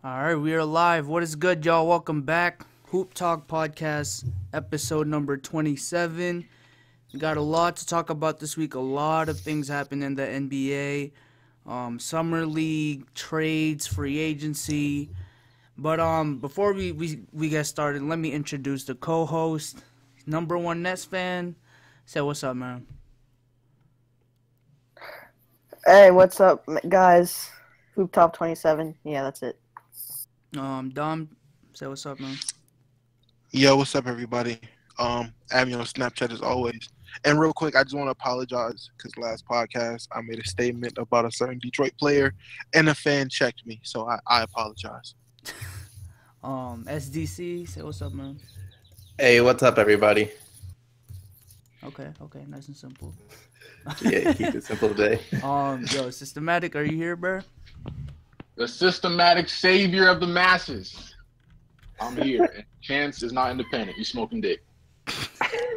All right, we are live. What is good, y'all? Welcome back. Hoop Talk Podcast, episode number 27. We got a lot to talk about this week. A lot of things happened in the NBA. Summer League, trades, free agency. But before we get started, let me introduce the co-host, number one Nets fan. Say what's up, man. Hey, what's up, guys? Hoop Top 27. Yeah, that's it. Dom, say what's up, man. Yo, what's up, everybody? Add me on Snapchat as always. And real quick, I just want to apologize because last podcast I made a statement about a certain Detroit player, and a fan checked me, so I apologize. SDC, say what's up, man. Hey, what's up, everybody? Okay, nice and simple. Yeah, keep it simple today. Yo, Systematic, are you here, bro? The systematic savior of the masses. I'm here. And Chance is not independent. You smoking dick.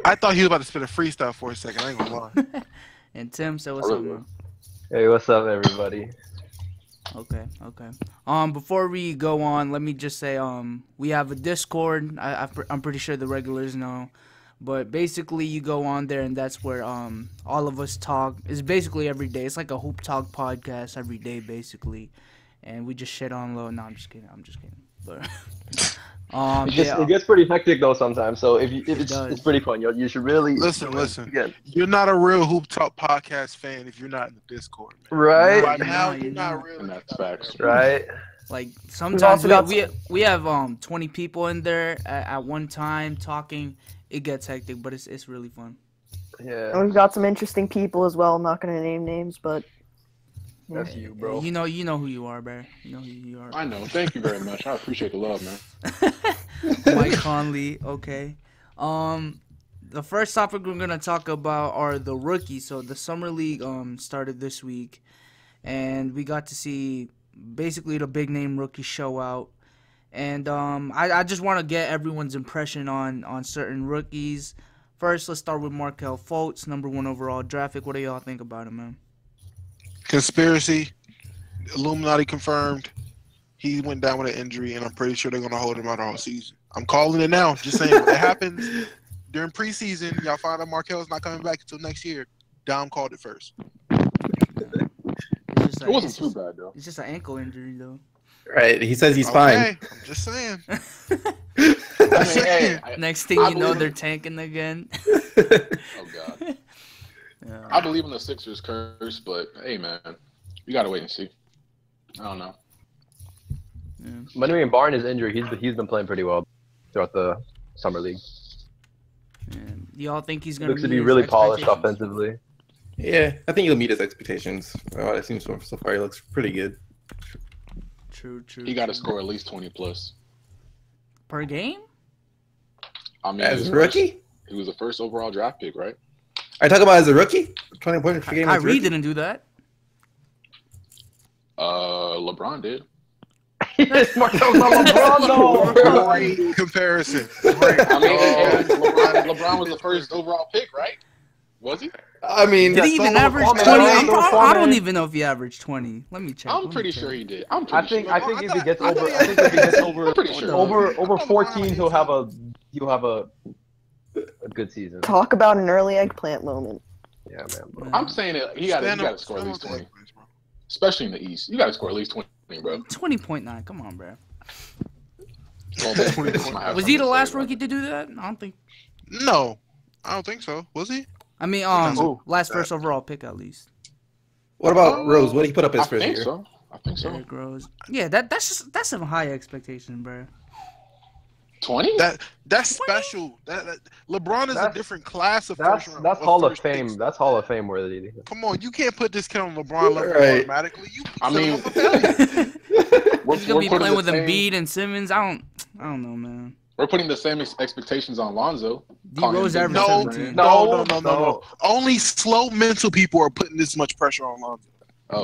I thought he was about to spit a freestyle for a second. I ain't gonna lie. And Tim, say what's up, man. Hey, what's up, everybody? Okay. Before we go on, let me just say, we have a Discord. I'm pretty sure the regulars know, but basically you go on there and that's where all of us talk. It's basically every day. It's like a Hoop Talk podcast every day, basically, and we just shit on low. No, I'm just kidding. But It gets pretty hectic though sometimes. So it's pretty fun. You should really listen. You're not a real Hoop Talk podcast fan if you're not in the Discord, man. Right? By now, you're not really. And that's facts. Right? Like sometimes we have 20 people in there at one time talking. It gets hectic, but it's really fun. Yeah. And we've got some interesting people as well. I'm not going to name names, but That's you, bro. You know who you are, bro. You know who you are. I know. Thank you very much. I appreciate the love, man. Mike Conley, okay. The first topic we're gonna talk about are the rookies. So the summer league started this week, and we got to see basically the big name rookies show out. And I just want to get everyone's impression on certain rookies. First, let's start with Markelle Fultz, number 1 overall draft pick. What do y'all think about him, man? Conspiracy, Illuminati confirmed. He went down with an injury, and I'm pretty sure they're going to hold him out all season. I'm calling it now. Just saying, if it happens during preseason, y'all find out Markel's not coming back until next year. Dom called it first. It wasn't too bad, though. It's just an ankle injury, though. Right, he says he's fine. I'm just saying. Next thing you know, they're tanking again. Oh, God. Yeah. I believe in the Sixers curse, but, hey, man, you got to wait and see. I don't know. Yeah. But I mean, barring his injury, he's been playing pretty well throughout the summer league. Y'all think he's gonna Looks to be really polished offensively. Yeah, I think he'll meet his expectations. It seems so far he looks pretty good. True. He got to score at least 20 plus per game. I mean, As a rookie? He was the first overall draft pick, right? Are you talking about as a rookie? 20 points per game. Kyrie didn't do that. LeBron did. Yes, Markel's not LeBron, though. Great comparison. I mean, LeBron was the first overall pick, right? Was he? I mean, Did he even average 20? I don't even know if he averaged 20. Let me check. I'm pretty sure he did. I think if he gets over 14, he'll have a good season. talk about an early eggplant moment. Yeah, man. Bro. I'm saying it. You got to score at least 20, especially in the East. You got to score at least 20, bro. 20.9. Come on, bro. Well, Was he the last rookie to do that? I don't think. No, I don't think so. Was he? I mean, last first overall pick at least. what about Rose? What did he put up his first year? I think so. Derrick Rose. Yeah, that's some high expectation, bro. 20? That's special. That LeBron is a different class of That's first round. that's Hall of Fame. That's Hall of Fame worthy. Come on, you can't put this kid on LeBron level Right. automatically. I mean, He's gonna be playing with Embiid and Simmons. I don't know, man. We're putting the same expectations on Lonzo. D Rose averaged No, 17. no. Only slow mental people are putting this much pressure on Lonzo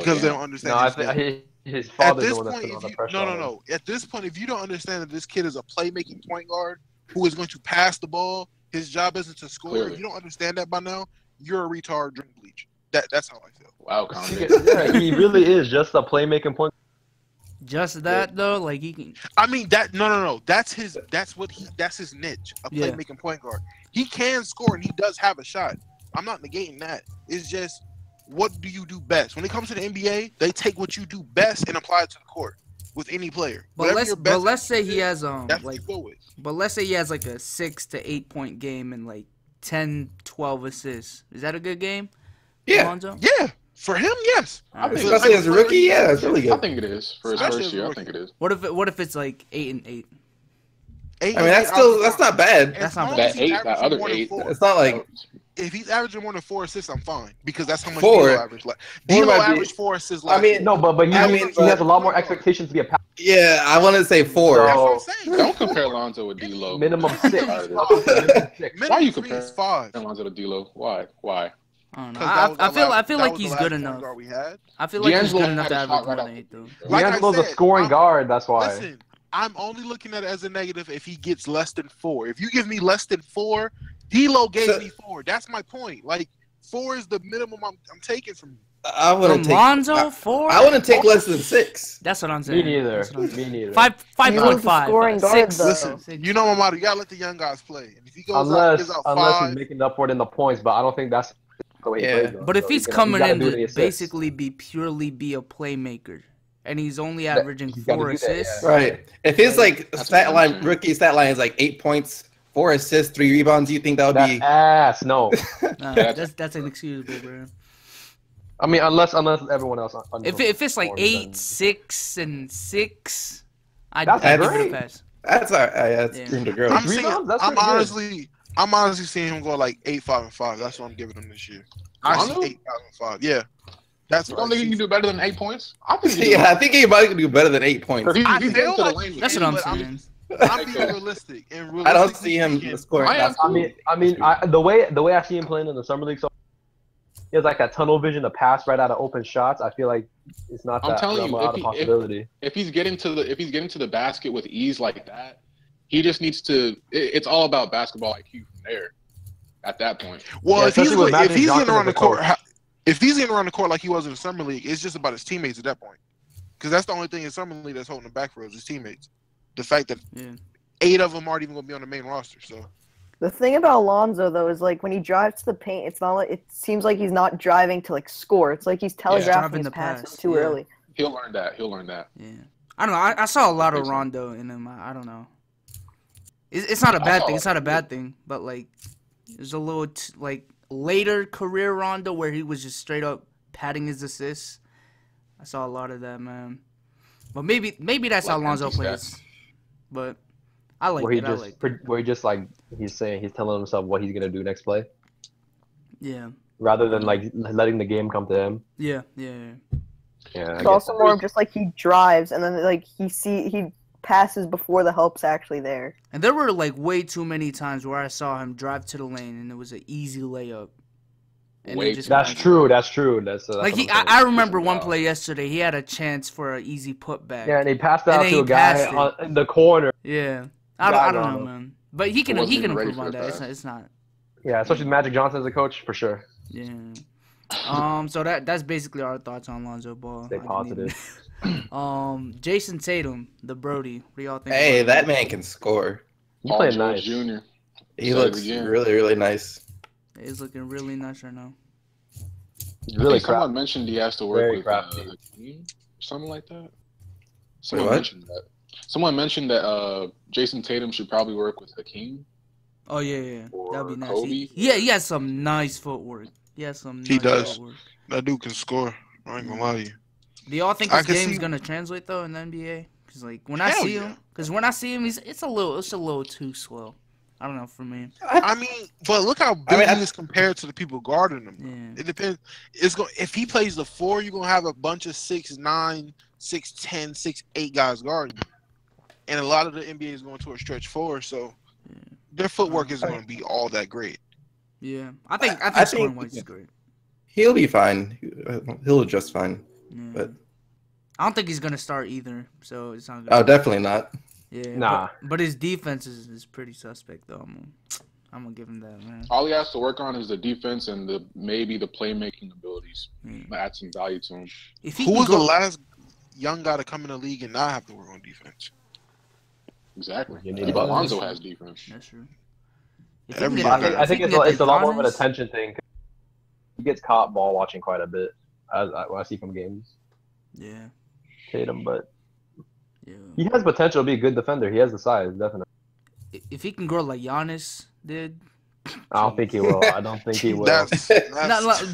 because they don't understand. No, I think his father's the one that's putting all the pressure on him. No. At this point, if you don't understand that this kid is a playmaking point guard who is going to pass the ball, his job isn't to score. Clearly. If you don't understand that by now, you're a retard. Drink bleach. That's how I feel. Wow, Kanye. Yeah, he really is just a playmaking point. Just that though, like he can. I mean that no. That's his niche, a playmaking point guard. He can score and he does have a shot. I'm not negating that. It's just what do you do best? When it comes to the NBA, they take what you do best and apply it to the court with any player. But let's say he has that's what you go with. But let's say he has like a 6 to 8 point game and like 10, 12 assists. Is that a good game? Yeah. Lonzo? Yeah. For him, yes. Especially as a rookie, yeah, that's really good. I think it is for his first year. I think it is. What if it's like 8 and 8? I mean, that's not bad. That's not That bad. other 8. It's not like if he's averaging more than 4 assists, I'm fine because that's how much 4. D'Lo averaged. D'Lo averaged 4 assists. I mean, no, but he has a lot more expectations to be a pass. Yeah, I want to say 4. That's what I'm saying. Don't compare Lonzo with D'Lo. Minimum 6. Why you compare 5 Lonzo to D'Lo? Why? I don't know. I feel like he's good enough. I feel like he's good enough to average more than 8 though. D'Angelo's a scoring guard. That's why. Listen, I'm only looking at it as a negative if he gets less than 4. If you give me less than 4, D'Lo gave me 4. That's my point. Like 4 is the minimum I'm taking from you. I wouldn't take Lonzo 4. I wouldn't take less than 6. That's what I'm saying. Me neither. 5.5. Scoring guard, 6. though. Listen, you know my motto. You gotta let the young guys play. And if he goes unless gives out 5, he's making up for it in the points, but I don't think that's the way he plays. Though. But if So he's he's coming gotta in do to the assists. basically be a playmaker, and he's only averaging he's gotta 4 do that, assists, yeah. Right. If his rookie stat line is like 8 points, 4 assists, 3 rebounds, you think that would be ass? No. that's inexcusable, bro. I mean, unless everyone else. If it's like 8, 6, and 6, I'd That's give it great. a pass. that's room to grow. I'm honestly seeing him go like 8, 5, and 5. That's what I'm giving him this year. I see 8, 5, and 5. Yeah. That's You what don't think he can do better than 8 points? I think I think he might do better than 8 points. He's I getting feel to the like lane. That's what I'm saying. I'm being realistic. And I don't see him scoring. I mean, the way I see him playing in the summer league, so he has like that tunnel vision to pass right out of open shots. I feel like it's not that out of possibility. If he's getting to the basket with ease like that, he just needs to. It's all about basketball IQ from there. At that point, well, Yeah, if he's especially with getting around Magic the Johnson court, as a coach. if he's getting around the court like he was in the summer league, it's just about his teammates at that point. Because that's the only thing in summer league that's holding him back for us, his teammates. The fact that 8 of them aren't even going to be on the main roster. So The thing about Lonzo though is like when he drives to the paint, it's not like it seems like he's not driving to like score. It's like he's telegraphing his passes too early. He'll learn that. Yeah, I don't know. I saw a lot of Rondo in him. I don't know. It's not a bad thing. It's not a bad thing. But like, there's a little like later career Rondo where he was just straight up padding his assists. I saw a lot of that, man. But maybe that's how Lonzo plays. But I like where he just like he's telling himself what he's gonna do next play. Yeah. Rather than like letting the game come to him. Yeah. It's also more of just like he drives and then like he passes before the help's actually there. And there were like way too many times where I saw him drive to the lane and it was an easy layup. And That's true. That's like I remember one play yesterday. He had a chance for an easy putback. Yeah, and he passed out to a guy in the corner. Yeah, I don't know, man. But he can improve on that. It's not. Yeah, especially Magic Johnson as a coach for sure. Yeah. So that's basically our thoughts on Lonzo Ball. Stay positive. Jason Tatum, the Brody. What do y'all think? Hey, that man can score. He played nice. Jr. He looks really, really nice. He's looking really nice right now. Really someone mentioned he has to work with Hakeem, something like that. Someone mentioned that Jason Tatum should probably work with Hakeem. Oh yeah. That'd be nice. Kobe. He has some nice footwork. He does. Footwork. That dude can score. I ain't gonna lie to you. Do y'all think his game's gonna translate though in the NBA? Because like when I see him, it's a little too slow. I don't know for me. I mean, but look how big he is compared to the people guarding him. Yeah. It depends. If he plays the 4, you're gonna have a bunch of 6'9", 6'10", 6'8" guys guarding him. And a lot of the NBA is going to a stretch 4, so their footwork isn't going to be all that great. Yeah, I think scoring wise is great. He'll be fine. He'll adjust fine. Yeah. But I don't think he's gonna start either. So it's not good. Oh, definitely not. Yeah, nah. But his defense is pretty suspect though. I'm gonna give him that, man. All he has to work on is the defense and maybe the playmaking abilities. Add some value to him. Who was the last young guy to come in the league and not have to work on defense. Exactly. But Lonzo has defense. That's true. I think it's a lot more of an attention thing. He gets caught ball watching quite a bit. What I see from games. Yeah. Tatum, but he has potential to be a good defender. He has the size, definitely. If he can grow like Giannis did. I don't think he will. I don't think he will.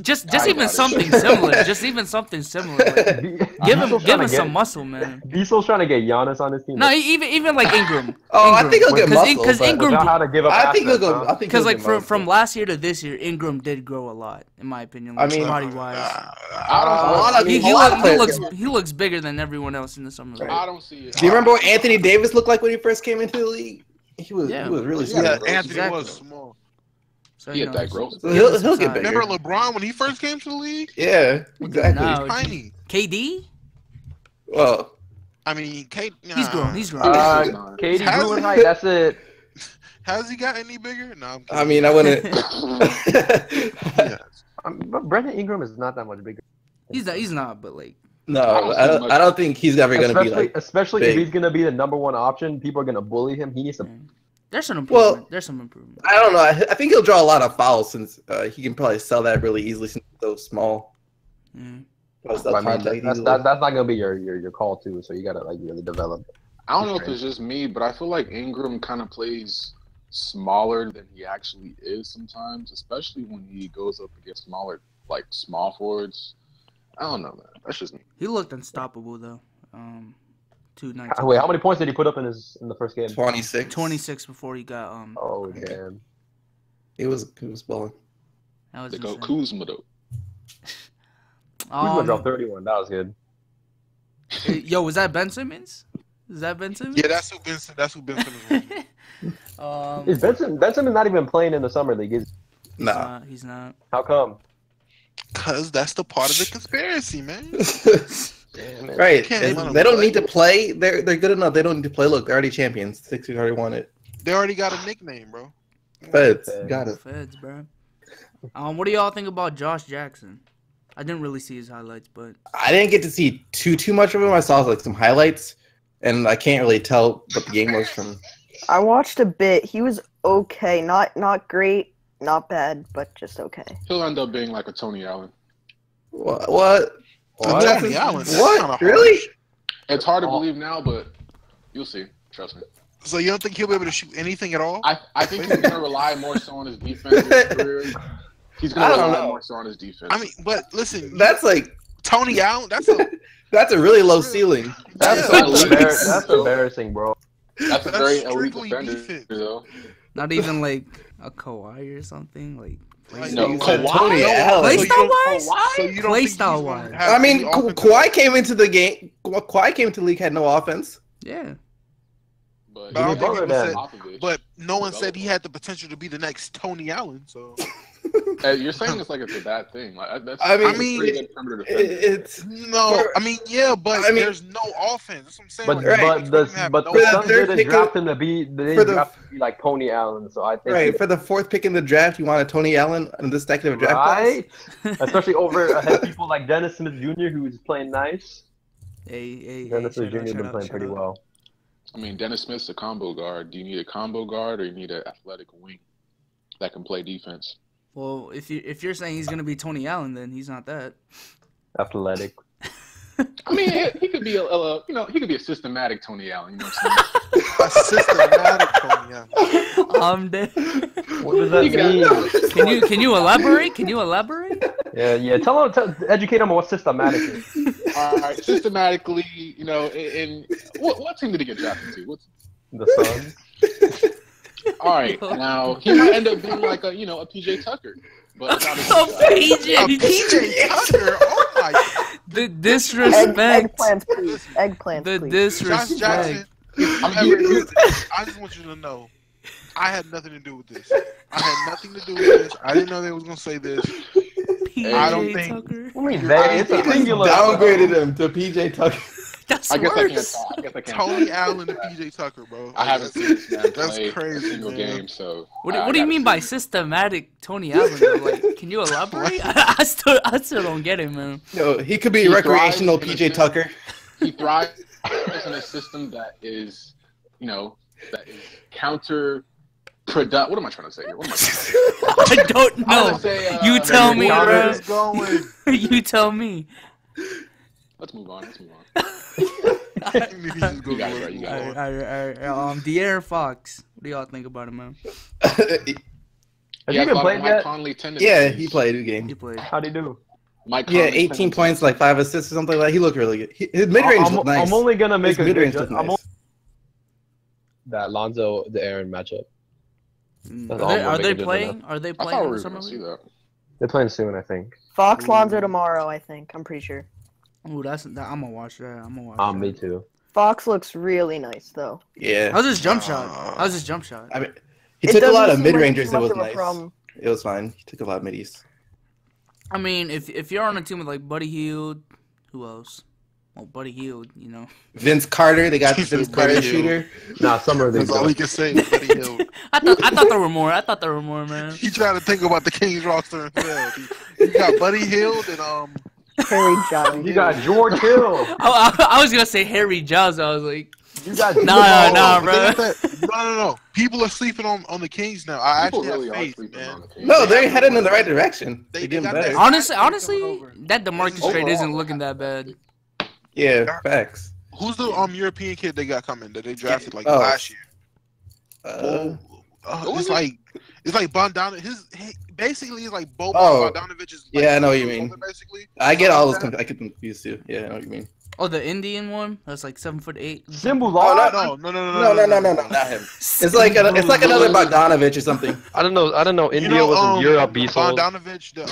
Just even something similar. Just even something similar. Like, give him some muscle, man. Diesel's trying to get Giannis on his team. No, even like Ingram. I think he'll get muscle. Because Ingram. I think he'll go. Because like from last year to this year, Ingram did grow a lot, in my opinion. Like, body wise, he looks bigger than everyone else in the summer league. I don't see it. Do you remember what Anthony Davis looked like when he first came into the league? He was really small. Yeah, Anthony was small. So, he had that growth. He'll get bigger. Remember LeBron when he first came to the league? Yeah, exactly. No, tiny. KD? Well, I mean, he's grown. KD grew in height. That's it. Has he got any bigger? No. I mean, I wouldn't. But Brandon Ingram is not that much bigger. He's not, but like. No, I don't think he's ever going to be like. Especially if he's going to be the #1 option, people are going to bully him. He needs to. There's some improvement. Well, there's some improvement. I don't know. I think he'll draw a lot of fouls since he can probably sell that really easily since he's so small. That's not going to be your call too. So you got to like really develop. I don't know if it's just me, but I feel like Ingram kind of plays smaller than he actually is sometimes, especially when he goes up against smaller, like small forwards. I don't know, man. That's just me. He looked unstoppable though. 219. Wait, how many points did he put up in the first game? 26. 26 before he got Oh damn. He was balling. That was they go Kuzma though. Kuzma dropped 31. That was good. Yo, was that Ben Simmons? Is that Ben Simmons? Yeah, that's who Ben Simmons was. Is Ben Simmons not even playing in the summer league? Nah. He's not. How come? Because that's the part of the conspiracy, man. Right. They don't need to play. They're good enough. They don't need to play. Look, they're already champions. Sixers already won it. They already got a nickname, bro. Feds. Got it. Feds, bro. What do y'all think about Josh Jackson? I didn't really see his highlights, but I didn't get to see too much of him. I saw like some highlights, and I can't really tell what the game was from. I watched a bit. He was okay. Not great. Not bad, but just okay. He'll end up being like a Tony Allen. What? Tony Allen? What? Really? It's hard to believe now, but you'll see. Trust me. So you don't think he'll be able to shoot anything at all? I think he's going to rely more so on his defense in his career. He's going to rely more so on his defense. I mean, but listen. That's like Tony Allen. That's a really low ceiling. That's embarrassing, bro. That's a very elite defender, though. Not even like a Kawhi or something, like. No, Tony Allen. Play style wise. I mean, Kawhi came into the game. Kawhi came into the league, had no offense. Yeah. But no one said he had the potential to be the next Tony Allen. So you're saying it's like it's a bad thing. Like that's pretty good perimeter defender. But there's no offense. That's what I'm saying. But the Suns didn't draft him to be like Tony Allen. So I think for the 4th pick in the draft, you want a Tony Allen in this type of draft class? Especially ahead people like Dennis Smith Jr. who's playing nice. Dennis Smith Jr. been playing pretty well. I mean, Dennis Smith's a combo guard. Do you need a combo guard or you need an athletic wing that can play defense? Well, if you're saying he's gonna be Tony Allen, then he's not that athletic. I mean, he could be he could be a systematic Tony Allen. You know what I'm saying? A systematic Tony Allen. I'm dead. What does that mean? Can you elaborate? Can you elaborate? Yeah. Educate him on what systematic is. All right, systematically, in what team did he get drafted to? The Suns. All right, now he might end up being like a PJ Tucker, but PJ Tucker. Oh my God. The disrespect. Eggplants, please. Eggplants, the please. disrespect. Josh Jackson, I just want you to know, I had nothing to do with this. I didn't know they was gonna say this. I don't think. Tucker. It's a singular. Downgraded him to PJ Tucker. That's I guess worse. I can't Tony Allen and PJ Tucker, bro. I haven't seen this man That's play crazy, a single man. game, so. What do you mean by systematic Tony Allen? Though? Like, can you elaborate? I still don't get it, man. No, he could be recreational PJ Tucker. he thrives in a system that is, that is counter. What am I trying to say here? What am I trying to say? I don't know. You tell me, bro. You tell me. Let's move on. You got it. De'Aaron Fox. What do y'all think about him, man? Has he been playing yet? Yeah, he played a game. He played. How'd he do? Yeah, 18 points, like 5 assists or something like that. He looked really good. His mid-range was nice. I'm only gonna make his mid-range was nice. That Lonzo, the Aaron matchup. Are they playing? Are they playing in the summer league? They're playing soon, I think. Fox Lonzo tomorrow, I think. I'm pretty sure. Ooh, I'm gonna watch that. Me too. Fox looks really nice, though. Yeah. How's his jump shot? I mean, he took a lot of mid-rangers. It was nice. Problem. It was fine. He took a lot of middies. I mean, if you're on a team with like Buddy Hield, who else? Well, Buddy Hield, Vince Carter, they got the Vince Carter shooter. Nah, summer That's all he can say. Buddy Hield. I thought there were more. Man. He trying to think about the Kings roster and failed. He got Buddy Hield and Harry Giles. You got George Hill. I was gonna say Harry Giles. I was like, you got nah, bro. No. People are sleeping on the Kings now. I actually have faith, man. No, they're heading in the right direction. They're getting better. Honestly, that DeMarcus trade isn't looking that bad. Yeah, facts. Who's the European kid they got coming that they drafted last year? It's like Bogdanovic. Basically, it's like Bogdanovic. Yeah, I know what you mean. Basically, I get all those. I get confused too. Yeah, I know what you mean. Oh, the Indian one? That's like 7'8". Zimbula? No, not him. It's like another Bogdanovic or something. I don't know. India was in Europe. Bogdanovic,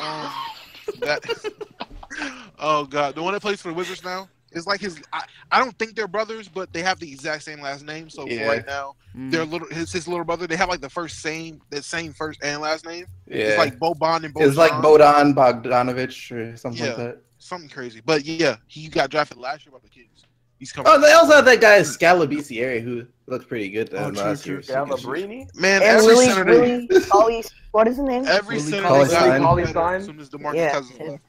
oh god, the one that plays for the Wizards now. It's like I don't think they're brothers, but they have the exact same last name. So for right now, they're his little brother. They have like the same first and last name. Yeah, it's like Boban and Bojan. It's like Bodan Bogdanovic or something like that. Something crazy. But yeah, he got drafted last year by the Kings. He's coming. Oh, they also have that guy Scalabrini who looked pretty good last year. Scalabrini? Man, and every center what is his name? Every center they got looked better as Stein? soon as DeMarcus Cousins left, man.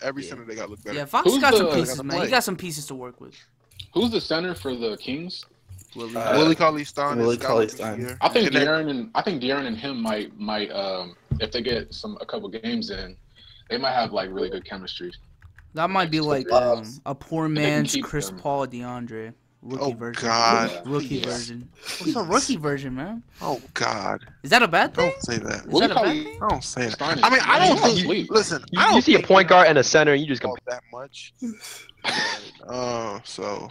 Every center they got looked better. Yeah, Fox got some pieces, man. He got some pieces to work with. Who's the center for the Kings? Willie Cauley-Stein. I think De'Aaron and him might if they get a couple games in, they might have like really good chemistry. That might be like a poor man's Chris Paul DeAndre. Rookie version. God. Rookie version. What's a rookie version, man? Oh God. Is that a bad thing? Don't say that. Is that a bad thing? Don't say that. I mean, I don't think. Listen, you see a point guard and a center, and you just compare that much. So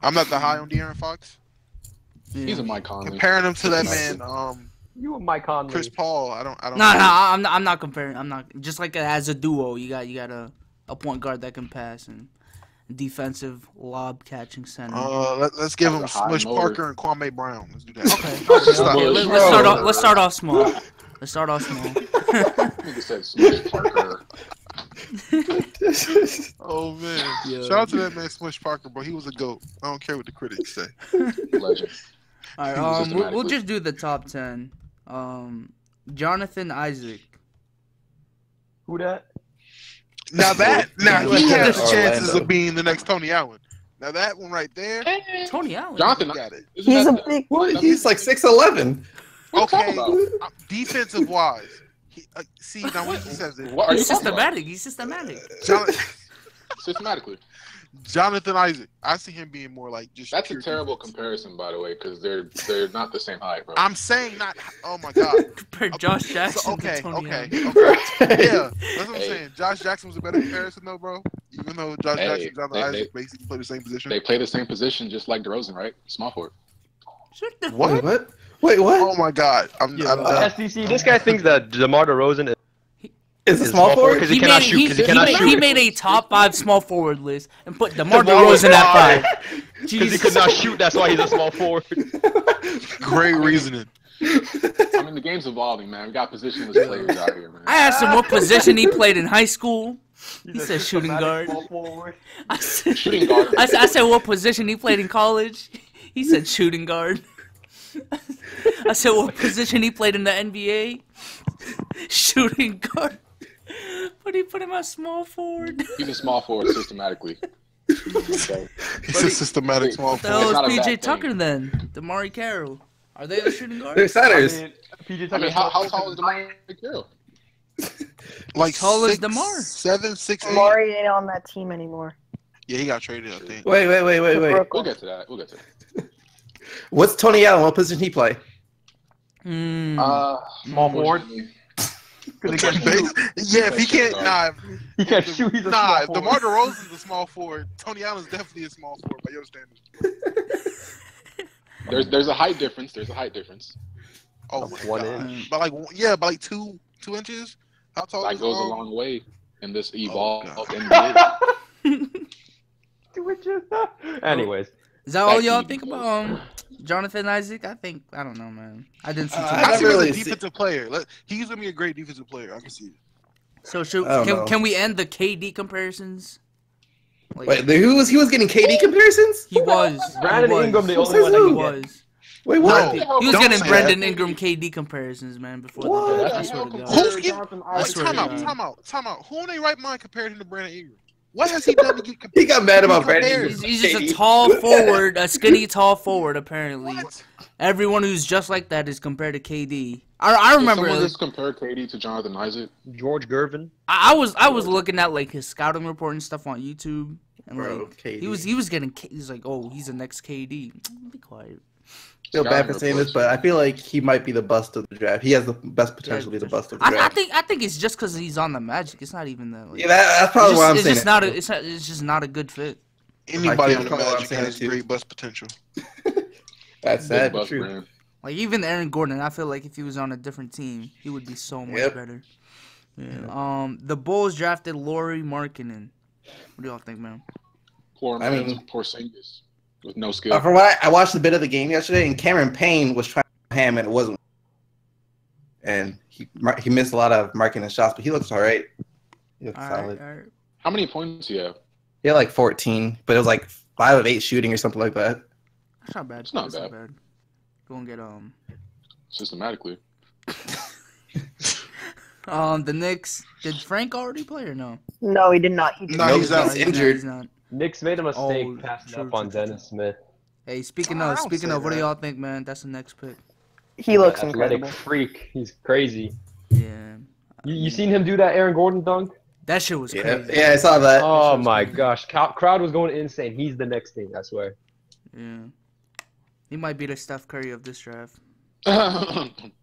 I'm not that high on De'Aaron Fox. Yeah. He's a Mike Conley. Comparing him to that man, you and Mike Conley. Chris Paul. I don't. No, I'm not comparing. I'm not just like as a duo. You got a point guard that can pass and defensive lob catching center. Let's give him Smush Parker and Kwame Brown. Let's do that. Okay. Let's start off small. Nigga said Smush Parker. Oh man! Yeah. Shout out to that man Smush Parker, bro. He was a GOAT. I don't care what the critics say. Legend. All right. We'll just do the top 10. Jonathan Isaac. Who that? Now he has chances of being the next Tony Allen. Now that one right there, Tony Allen. Jonathan got it. He's a big. He's like 6'11". Okay, defensive wise. See now when he says it, he's systematic. Systematically. Jonathan Isaac. I see him being more like just. That's a terrible comparison, by the way, because they're not the same height, bro. I'm saying not. Oh my God. Compare Josh Jackson to Tony Allen. Yeah, that's what I'm saying. Josh Jackson was a better comparison, though, bro. Even though Josh Jackson and Jonathan Isaac basically play the same position. They play the same position, just like DeRozan, right? Small forward. What? Wait, what? Oh my God. I'm SDC. This guy thinks that DeMar DeRozan is a small forward because he cannot shoot. He made a top 5 small forard list and put DeMar DeRozan at 5. Because he could not shoot. That's why he's a small forward. Great reasoning. I mean, the game's evolving, man. We got positionless players out here, man. I asked him what position he played in high school. He said shooting guard. I said what position he played in college. He said shooting guard. I said what position he played in the NBA. Shooting guard. But he put him at small forward. He's a small forward systematically. He's a systematic small What the hell forward. is PJ Tucker then? Damari Carroll. Are they the shooting guard? They're centers. PJ I mean, how tall is Demar Carroll? Like tall as 6'7", DeMar. 6'8". Amari ain't on that team anymore. Yeah, he got traded, I think. Wait. We'll get to that. What's Tony Allen? What position he play? Small forward. Yeah, if he can't, He can't shoot. He's a small forward. DeMar DeRozan's a small forward. Tony Allen's definitely a small forward by your standards. There's a height difference. Oh my 1 god! inch. By like 2 inches. How tall That is goes a Long? long way in this evolved God. NBA. Anyways, Is that all y'all think about Jonathan Isaac? I don't know, man. I didn't see too I much. see him as really a defensive player. He's gonna be a great defensive player. I can see it. So can we end the KD comparisons? Like, Wait, he was getting KD comparisons? he was. Brandon he was. Ingram, the Who only says one that who? He he was. was. Wait, what? No. He was Don't getting say Brandon that. Ingram KD comparisons, man. Before What? the That's draft. I swear to God. Who's getting? I Wait, swear time to out. God. Time out. Who in their right mind compared him to Brandon Ingram? What has he done to get compared? He got mad about Brandon compared? Ingram. He's just a tall forward, a skinny tall forward. Apparently, What? everyone who's just like that is compared to KD. I remember. Someone just compared KD to Jonathan Isaac. George Gervin. I was looking at like his scouting report and stuff on YouTube, and Bro, like KD. he was getting. He's like, oh, he's the next KD. Be quiet. Feel bad for saying this, but I feel like he might be the bust of the draft. He has the best potential to be the bust of the draft. I think it's just because he's on the Magic. It's not even that. Like, Yeah, that's probably why I'm it's saying just it. not. It's just not a good fit. Anybody I on the can't- Magic saying has it too. great bust potential. That's Big sad, but bust true. brand. Like even Aaron Gordon, I feel like if he was on a different team, he would be so much Yep. better. Yeah. The Bulls drafted Lauri Markkanen. What do y'all think, man? Poor I man's mean- Porzingis with no skill. From what I watched a bit of the game yesterday, and Cameron Payne was trying to ham, and it wasn't. And he missed a lot of marking and shots, but he looks all right. He looks solid. All right. How many points do you have? He had like 14, but it was like 5 of 8 shooting or something like that. That's not bad. It's not That's bad. Go and get Systematically. the Knicks. Did Frank already play or no? No, he did not. He did No, not. he's out. injured. He's not. Knicks made a mistake Oh, passing true, up on true, true, Dennis Smith. Hey, speaking I of, don't say what do that. y'all think, man? That's the next pick. He looks Athletic incredible. freak. He's crazy. Yeah. You seen him do that Aaron Gordon dunk? That shit was Yeah, crazy. yeah, I saw that. Oh my gosh. Crowd was going insane. He's the next thing, I swear. Yeah. He might be the Steph Curry of this draft.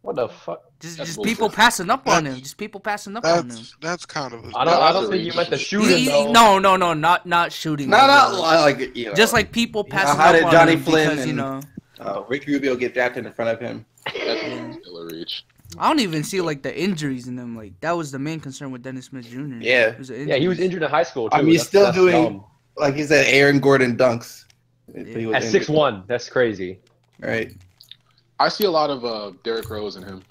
What the fuck? Just That's people bullshit. passing up on him. Just people passing up on him. That's kind of. I don't think you meant to shoot him though. No, not shooting. Not him, like you know. just like people passing how up did on Johnny him Flynn because, you and- know. Ricky Rubio get drafted in front of him. That's still a reach. I don't even see like the injuries in them. Like that was the main concern with Dennis Smith Jr. Yeah. It was the Yeah, he was injuries. injured in high school too. I mean, he's still doing dumb. like he said, Aaron Gordon dunks. But he was At injured. 6'1", that's crazy. Right. I see a lot of Derrick Rose in him.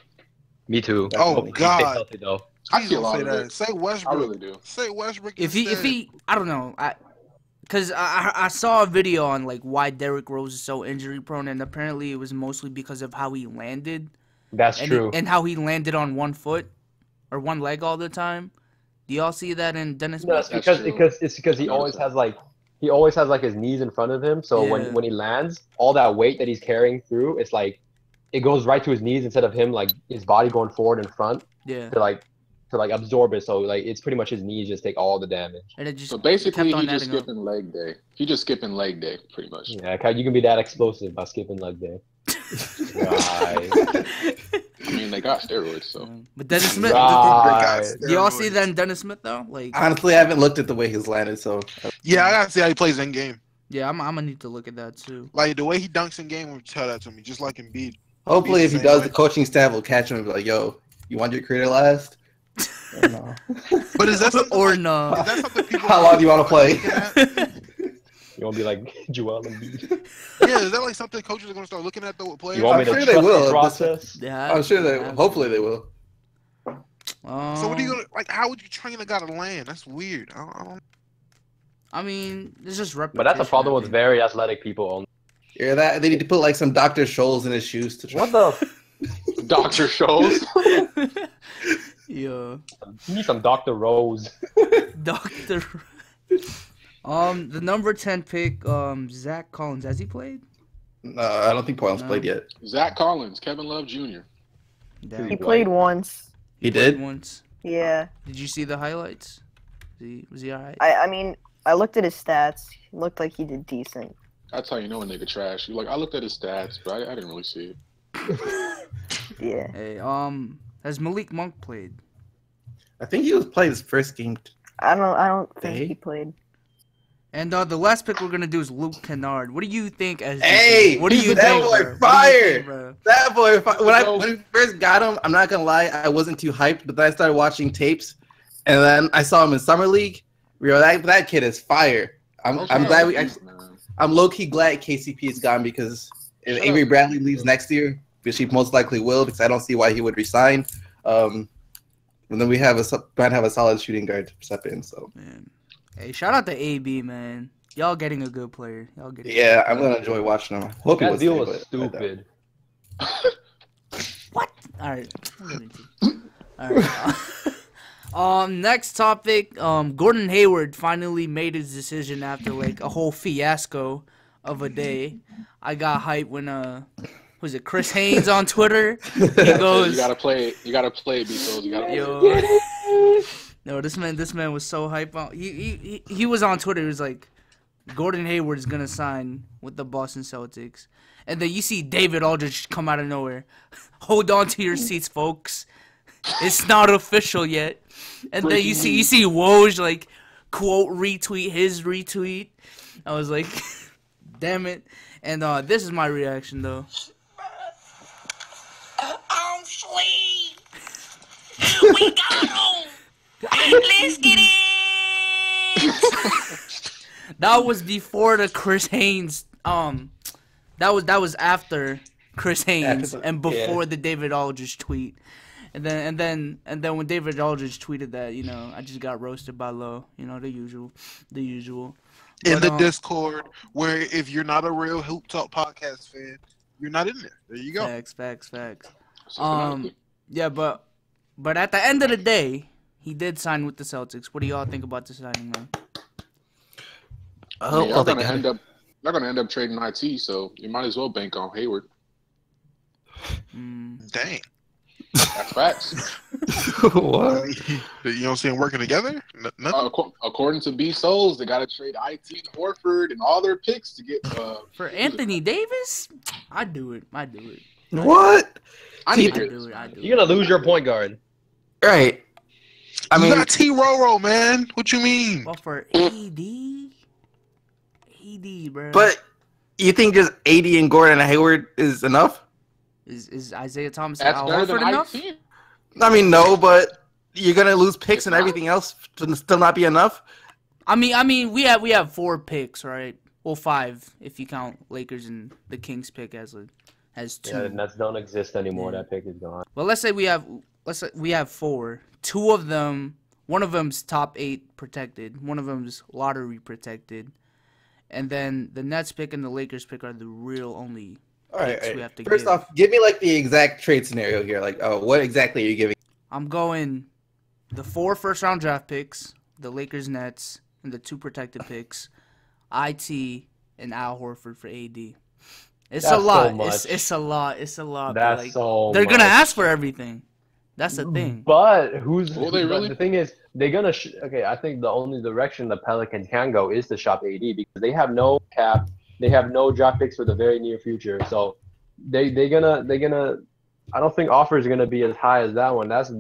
Me too. Oh, Hopefully he God. stays healthy, though. I Please see a don't lot say of that. it. Say I Westbrook. really do. Say Westbrook. If instead. he, I don't know, because I saw a video on like why Derrick Rose is so injury prone, and apparently it was mostly because of how he landed. That's and true. and how he landed on one foot or one leg all the time. Do y'all see that in Dennis No, Smith? it's That's because true. he I always noticed has like his knees in front of him. So Yeah. when he lands, all that weight that he's carrying through, it's like it goes right to his knees instead of him like his body going forward and front Yeah, to absorb it. So like it's pretty much his knees just take all the damage. and it just So basically, kept on he just adding up. skipping leg day. He just skipping leg day, pretty much. Yeah, you can be that explosive by skipping leg day. Right. I mean, they got steroids, so. But Dennis Smith, Right. do y'all see that in Dennis Smith though? Like, Honestly, I haven't looked at the way he's landed, so Yeah, I gotta see how he plays in game. yeah, I'm gonna need to look at that too. Like the way he dunks in game will tell that to me, just like Embiid. hopefully if he Same does, way. the coaching staff will catch him and be like, "Yo, you want your career to last?" Or no. But is that something? Or like, no. Is that something people? How long do you want to play? looking at? You want to be like Joel Embiid? Yeah, is that like something coaches are gonna start looking at the players? You want me I'm to sure they trust will. the process? Yeah, I'm sure they. Hopefully they will. So what are you gonna like? How would you train a guy to land? That's weird. I don't. I mean, it's just repetition. But that's a problem I with think. very athletic people. Only. Yeah, that they need to put like some Dr. Scholl's in his shoes to try. What the? Doctor shows. Yeah, You need some Dr. Rose. Doctor. The number 10 pick, Zach Collins. Has he played? No, I don't think Collins played yet. Zach Collins, Kevin Love Jr. Damn. He played once. He did? Once. Yeah. Did you see the highlights? Was he alright? I mean, I looked at his stats. He looked like he did decent. That's how you know a nigga trash. You're like, I looked at his stats, but I didn't really see it. Yeah. Hey, has Malik Monk played? I think he was playing his first game. I don't think he played. And the last pick we're gonna do is Luke Kennard. What do you think? What do you think? That boy fire! That boy fire! When we first got him, I'm not gonna lie, I wasn't too hyped. But then I started watching tapes, and then I saw him in summer league. That kid is fire. I'm glad I'm low key glad KCP is gone because if Avery Bradley leaves next year, which he most likely will, because I don't see why he would resign. And then we might have a solid shooting guard to step in. So. Man. Hey, shout out to AB, man. Y'all getting a good player. Yeah, I'm gonna enjoy watching him. Hope that deal was stupid. What? All right. Next topic. Gordon Hayward finally made his decision after like a whole fiasco of a day. I got hyped when was it Chris Haynes on Twitter? He goes, "You gotta play it, Beatles. You gotta play it." No, this man was so hyped. He was on Twitter. He was like, Gordon Hayward is gonna sign with the Boston Celtics, and then you see David Aldridge come out of nowhere. Hold on to your seats, folks. It's not official yet. And then you see Woj like quote retweet his retweet. I was like, damn it. And this is my reaction though. I'm sweet. We got him. Let's get it. That was before the Chris Haynes. That was after Chris Haynes and before the David Aldridge tweet. And then when David Aldridge tweeted that, I just got roasted by Low. The usual. In the Discord, where if you're not a real Hoop Talk podcast fan, you're not in there. There you go. Facts. Yeah, but at the end of the day, he did sign with the Celtics. What do y'all think about the signing, man? They're gonna end up trading IT, so you might as well bank on Hayward. Dang. That's facts. What? You don't see them working together? According to B Souls, they got to trade IT and Horford and all their picks to get for Anthony Davis. I'd do it. What? I need to hear this. You're gonna lose your point guard, right? I mean, you got T. Roro, man. What you mean? Well, for AD, bro. But you think just AD and Gordon and Hayward is enough? Is Isaiah Thomas and Al Horford enough? I mean, no, but you're gonna lose picks and everything else to still not be enough. I mean, we have 4 picks, right? Well, 5 if you count Lakers and the Kings pick as 2. Yeah, the Nets don't exist anymore. Yeah. That pick is gone. Well, let's say we have 4. 2 of them, one of them's top 8 protected, one of them's lottery protected, and then the Nets pick and the Lakers pick are the real only. All right. First off, give me like the exact trade scenario here. Like, what exactly are you giving? I'm going the 4 first-round draft picks, the Lakers, Nets, and the 2 protected picks, IT and Al Horford for AD. It's a lot. It's a lot. That's so. They're gonna ask for everything. That's the thing. But the thing is, they're gonna. I think the only direction the Pelicans can go is to shop AD because they have no cap. They have no draft picks for the very near future. So they're gonna. I don't think offers are gonna be as high as that one. That's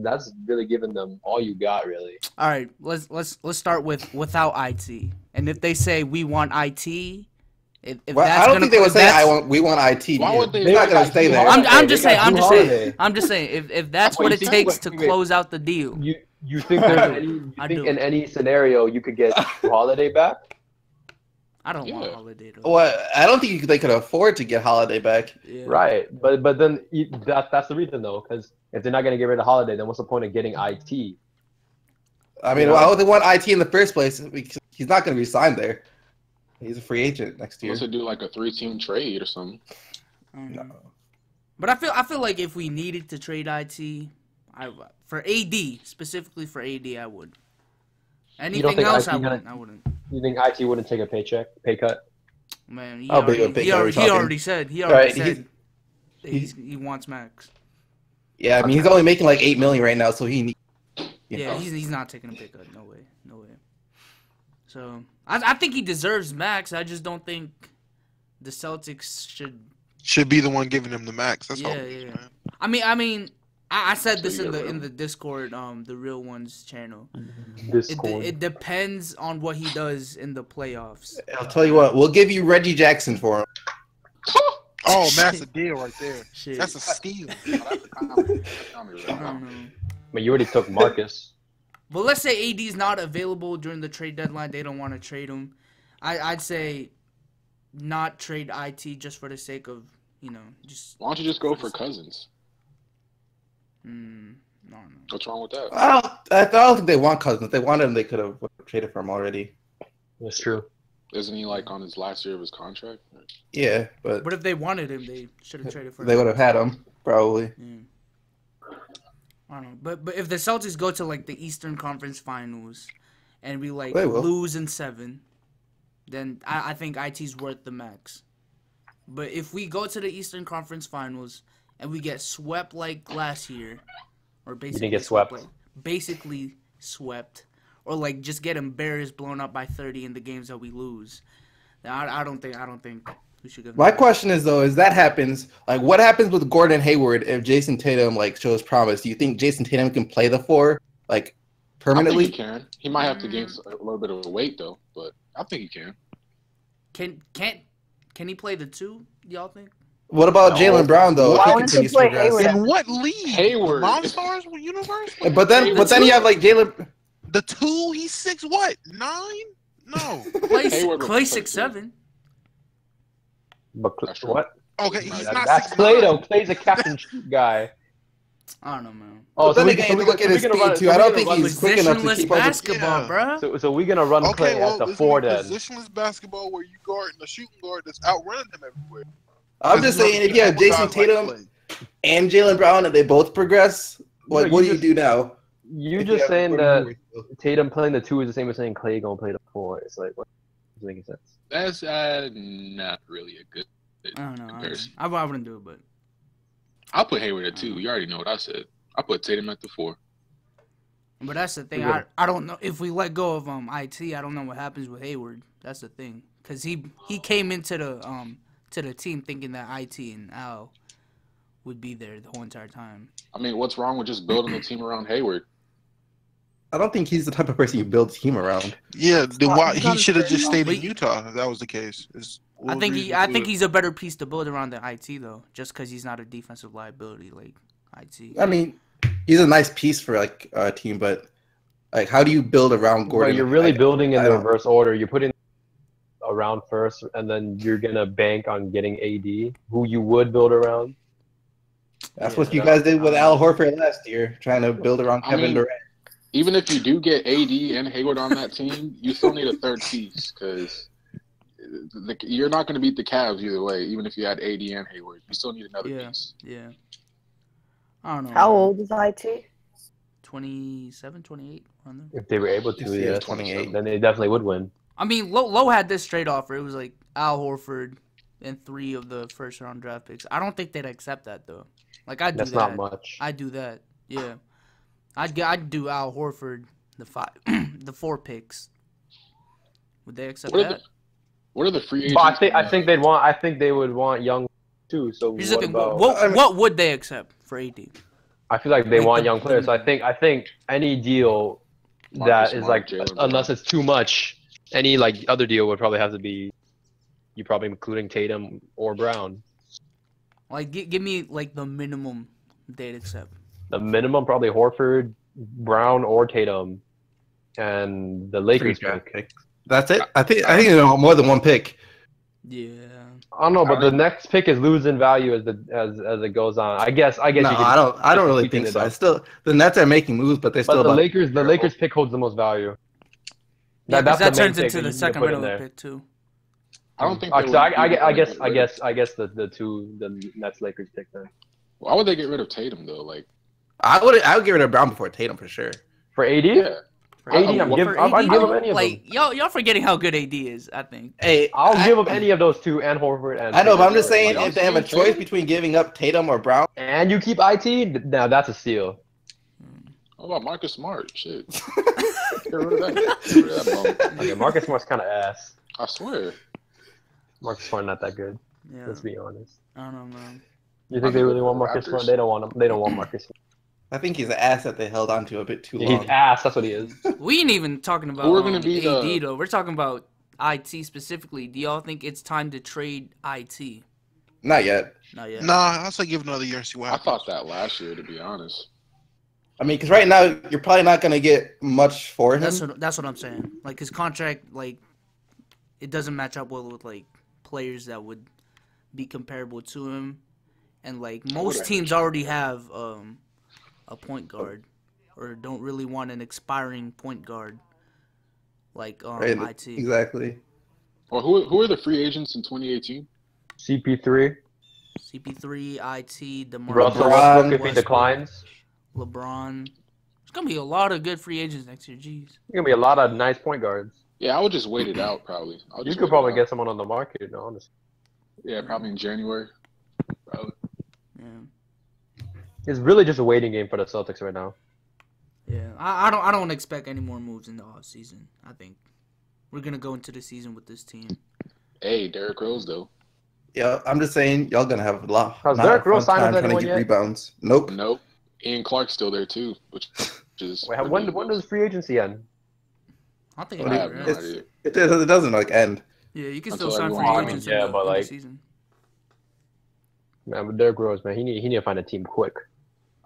really giving them all you got, really. All right, let's start without IT. And if they say we want IT. I don't think they would say we want IT. Why would they? They're not gonna stay there. I'm just saying. If that's what it takes to close out the deal. You think in any scenario you could get Holiday back? I don't want Holiday. Well, I don't think they could afford to get Holiday back. Yeah. Right, but then that's the reason though, because if they're not gonna get rid of Holiday, then what's the point of getting IT? I mean, why would they want IT in the first place? Because he's not gonna resign there. He's a free agent next year. Unless they do like a 3-team trade or something. No. But I feel like if we needed to trade IT, for AD, specifically for AD, I would. Anything else, I wouldn't. You think IT wouldn't take a pay cut? Man, he How big a already, pay he cut are we already, he talking? already said he Right, said he wants max. Yeah, I mean, he's only making like $8 million right now, so he needs. Yeah, he's not taking a pay cut. No way. So I think he deserves max. I just don't think the Celtics should be the one giving him the max. That's all. Yeah. I mean, I said this in the Discord, the Real Ones channel. Discord. It depends on what he does in the playoffs. I'll tell you what, we'll give you Reggie Jackson for him. Oh, that's a deal right there. Shit. That's a steal. I don't know. But you already took Marcus. But let's say AD's not available during the trade deadline. They don't want to trade him. I'd say not trade IT just for the sake of, just. Why don't you just go for Cousins? No. What's wrong with that? I don't think they want Cousins. If they wanted him, they could have traded for him already. That's true. Isn't he like on his last year of his contract? Yeah, but if they wanted him, they should have traded for him. They would have had him, probably. Yeah. I don't know. But if the Celtics go to like the Eastern Conference Finals and we lose in 7, then I think IT's worth the max. But if we go to the Eastern Conference Finals and we get swept like last year, or basically basically swept, or like just get embarrassed, blown up by 30 in the games that we lose, then I don't think we should give. My question is though, that happens, like what happens with Gordon Hayward if Jason Tatum shows promise? Do you think Jason Tatum can play the 4 permanently? I think he can. He might have to gain a little bit of weight though, but I think he can. Can he play the 2? Y'all think? What about Jaylen Brown though? Why If he wouldn't continues he play to progress? Hayward? In what league? Hayward. Monstars universe? But then you have Jaylen. The 2, he's 6'9"? No. Clay 6'7". But what? Okay, he's not That's 6'9". Clay though. Clay's a captain guy. I don't know, man. Oh, But then again, you look at his speed too. I don't think he's quick enough to Positionless keep up with. basketball, bruh. So we're gonna run Clay at the 4 then. Positionless basketball where you guard the shooting guard that's outrunning him everywhere. I'm just saying, if you have Jason Tatum and Jaylen Brown and they both progress, what do you do now? You just saying that Tatum playing the 2 is the same as saying Clay gonna play the 4. It's like, what doesn't make sense. That's not really a good comparison. I wouldn't do it, but I'll put Hayward at 2. You already know what I said. I'll put Tatum at the 4. But that's the thing. I don't know if we let go of IT. I don't know what happens with Hayward. That's the thing, because he came into the team thinking that IT and Al would be there the whole entire time. I mean, what's wrong with just building a team around Hayward? I don't think he's the type of person you build a team around. Yeah, then why he should have just stayed in Utah if that was the case. I think he's a better piece to build around than IT though, just because he's not a defensive liability like IT. I mean, he's a nice piece for a team, but how do you build around Gordon? But you're really building in the reverse order. You're putting around first, and then you're gonna bank on getting AD, who you would build around. That's what you guys did with Al Horford last year, trying to build around Kevin Durant. Even if you do get AD and Hayward on that team, you still need a third piece because you're not going to beat the Cavs either way. Even if you had AD and Hayward, you still need another piece. Yeah. I don't know. How old is IT? 27, 28. If they were able to, yeah, 28. Then they definitely would win. I mean, Lowe had this trade offer. It was like Al Horford and 3 of the first round draft picks. I don't think they'd accept that though. I'd do That's that. not much. I'd do that. Yeah. I'd do Al Horford the 4 picks. Would they accept that? What are the free agents? But I think they would want young too. So what would they accept for AD? I feel like they want young players. So I think any deal that is unless it's too much, any other deal would probably have to be you probably including Tatum or Brown. Give me the minimum they'd accept. The minimum probably Horford, Brown, or Tatum, and the Lakers pick. That's it. I think they want more than 1 pick. Yeah. I don't know, but the next pick is losing value as it goes on. I guess. No, I don't really think so. The Nets are making moves, but the Lakers pick holds the most value. Yeah, that turns into the second minimum pick too. I don't think. I guess the Nets Lakers pick then. Why would they get rid of Tatum though? I would get rid of Brown before Tatum for sure. For AD? Yeah. AD, I'd give him any of them. Y'all forgetting how good AD is, I think. Hey, I'll give him any of those two and Horford. And I know, but I'm just saying, Y'all if they have a seen choice Tatum? between giving up Tatum or Brown, and you keep IT, now that's a steal. How about Marcus Smart? Shit. Get rid of that. Get rid of that bum. Okay, Marcus Smart's kind of ass. I swear. Marcus Smart not that good. Yeah. Let's be honest. I don't know, man. You think they really want Marcus Smart? They don't want him. They don't want Marcus Smart. I think he's an ass that they held on to a bit too long. He's ass. That's what he is. We ain't even talking about Who are gonna be AD though. We're talking about IT specifically. Do y'all think it's time to trade IT? Not yet. Not yet. Nah, I'll say give another year and see what I happens. thought that last year, to be honest. I mean, because right now you're probably not gonna get much for him. That's what I'm saying. Like his contract, like it doesn't match up well with like players that would be comparable to him, and like most teams already have a point guard, or don't really want an expiring point guard, like Right, IT. Exactly. Well, who are the free agents in 2018? CP3. CP3, IT, DeMar Russell LeBron, Westbrook if he declines. LeBron. There's gonna be a lot of good free agents next year. Jeez. There's gonna be a lot of nice point guards. Yeah, I would just wait it out, probably. You could probably get someone on the market, honestly. Yeah, probably in January. Probably. Yeah. It's really just a waiting game for the Celtics right now. Yeah. I don't expect any more moves in the off season. I think we're gonna go into the season with this team. Hey, Derrick Rose, though. Yeah, I'm just saying y'all gonna have a lot. Has not Derrick a fun Rose signed time with trying to anyone get yet? rebounds. Nope. Nope. Ian Clark's still there, too, which is... Wait, when does free agency end? I think I have it no right? idea. It doesn't like end. Yeah, you can Until still sign free everyone- agents yeah, in but the like- season. Man, but Derrick Rose, man, he need to find a team quick.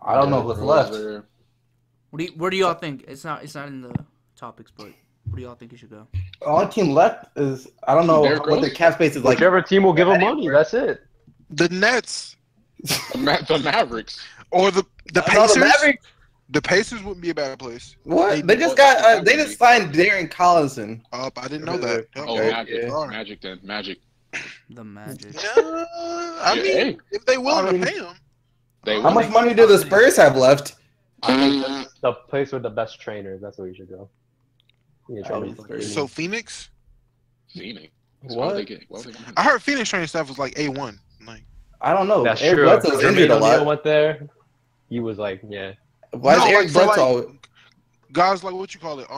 I don't know Derrick what's Rose left. there. Where do y'all think? It's not in the topics, but where do y'all think it should go? The only team left is I don't know Derrick what Rose? their cap space is like. Whichever team will give him money, that's it. The Nets The Mavericks. or the No, Pacers. the Mavericks. The Pacers wouldn't be a bad place. What? They just got. They just signed Darren Collinson. I didn't know that. Oh, Okay, Magic. yeah. Magic, then. Magic. The Magic. I Yeah, mean, hey. if they willing I mean- to pay him, They How won. much money do the Spurs have left? I think that's the place with the best trainers. That's where you should go. You need to try Oh, to Spurs. so Phoenix. Phoenix. What? Why would they get money? I heard Phoenix training staff was like A1. Like, I don't know. That's Eric true. Bledsoe's injured a Jermaine O'Neal lot. went there. He was like, yeah. Why No, is Eric like, for, Bledsoe? guys like what you call it?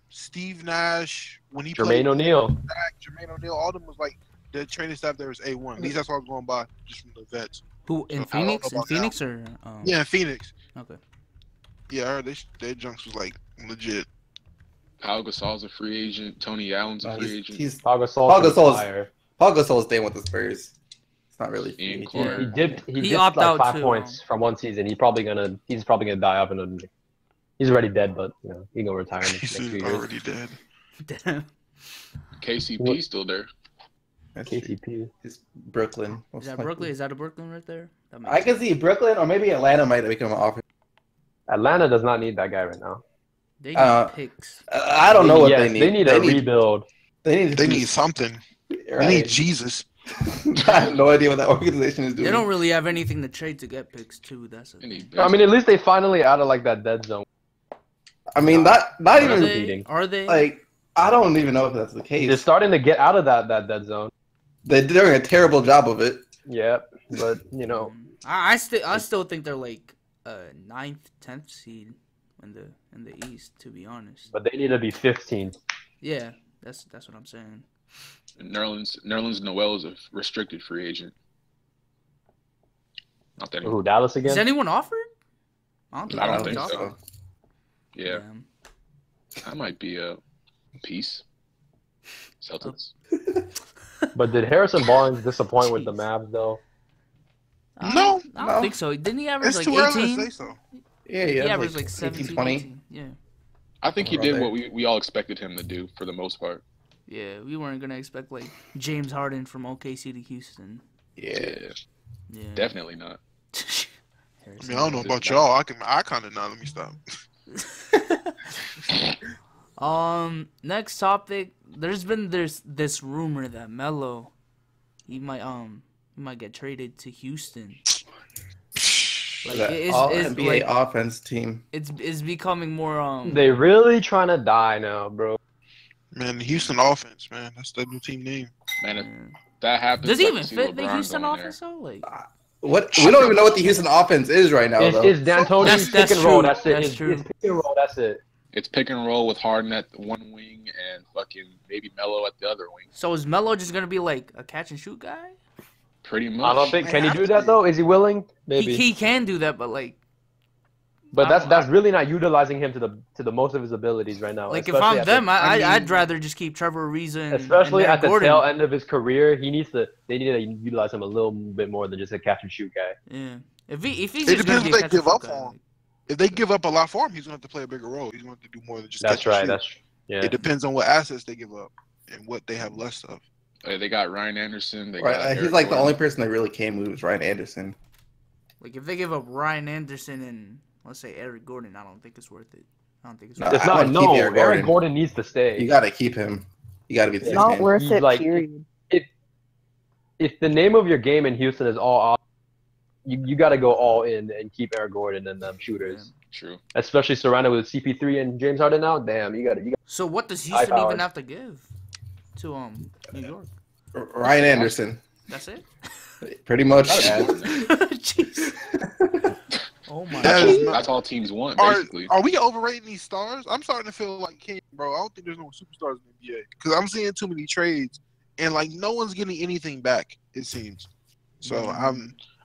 Steve Nash when he Jermaine played. O'Neal. Jermaine O'Neal. All of them was like the training staff there was A1. At least that's what I was going by just from the vets. Who in So, I don't Phoenix? know In about Phoenix or Yeah, in Phoenix. Okay. Yeah, I heard their junks was like legit. Pau Gasol's a free agent. Tony Allen's a free agent. He's Pau Pau Gasol's Gasol's- fire. Paul Gasol's staying with the Spurs. It's not really. Ian free. Clark. He dipped He opted like out 5 too. points from one season. He's probably gonna die off and he's already dead, but you know he gonna retire in the next few He's years. already dead. Damn. KCP still there. That's true. KCP. It's Brooklyn. Is that Brooklyn? Is that a Brooklyn right there? That makes I can sense. see Brooklyn or maybe Atlanta might make him an offer. Atlanta does not need that guy right now. They need picks. I don't know what Yes, they need. They need a rebuild. They need. They need something. They Right. need Jesus. I have no idea what that organization is doing. They don't really have anything to trade to get picks too. That's it. They need I mean, at least they finally out of like that dead zone. I mean, not Are even they? Are they? like. I don't even know if that's the They're case. starting to get out of that dead zone. They're doing a terrible job of it. Yeah, but you know, I still think they're like 9th, 10th seed in the East. To be honest. but they need to be 15. Yeah, that's what I'm saying. Nerlens Noel is a restricted free agent. Not that anymore. Who, Dallas again? Is anyone offered? I don't think, I don't anyone's think so. offered. Yeah, Damn. that might be a piece. Celtics. But did Harrison Barnes disappoint with the Mavs though? No, I don't no. think so. Didn't he average It's like too early 18? to say so. Yeah, He yeah. averaged like 18, 17, 20. 18. Yeah. I think he Around did there. what we all expected him to do for the most part. Yeah, we weren't gonna expect like James Harden from OKC to Houston. Yeah. Yeah. Definitely not. I mean, I don't know about y'all. I kind of know. Let me stop. Next topic. There's this rumor that Melo, he might get traded to Houston. Like all it's NBA like, offense team. it's becoming more They really trying to die now, bro. Man, Houston offense, man. That's the new team name. Man, if that happens, Does he I even can see fit the LeBron Houston going there. offense though? Like, What? We don't even know what the Houston offense is right now, though. It's D'Antoni's pick That's and roll. true. That's it. That's It's true. pick and roll. That's it. It's pick and roll with Harden at one wing and fucking maybe Melo at the other wing. so is Melo just gonna be like a catch and shoot guy? Pretty much. I don't think. Can he do that though? Is he willing? Maybe. He can do that, but like, But that's really not utilizing him to the most of his abilities right now. if especially I'm them, I'd rather just keep Trevor Ariza especially and at the Gordon. tail end of his career, they need to utilize him a little bit more than just a catch and shoot guy. Yeah, if he's It just gonna depends be if a they catch and give shoot up guy, for him. If they give up a lot for him, he's going to have to play a bigger role. He's going to have to do more than just That's catch and right. shoot. Yeah. It depends on what assets they give up and what they have less of. They got Ryan Anderson. They Right, got he's Eric like the Gordon. only person that really can move is Ryan Anderson. like if they give up Ryan Anderson and let's say Eric Gordon, I don't think it's worth it. I don't think it's No, worth It's it. not. wouldn't keep No, Eric Eric Gordon. Gordon needs to stay. You got to keep him. You got to be the It's sixth not man. worth He's it, like- period. If the name of your game in Houston is all off, you got to go all in and keep Eric Gordon and them shooters, True. especially surrounded with CP3 and James Harden now. Damn, you got to. So what does Houston powers. even have to give to New York? Ryan Anderson. That's it? Pretty much. Gotta Yeah. be more than that. Jeez. Oh my That god. is That's all teams want, Are, basically. are we overrating these stars? I'm starting to feel like King, bro. I don't think there's no superstars in the NBA because I'm seeing too many trades and like no one's getting anything back. It seems. So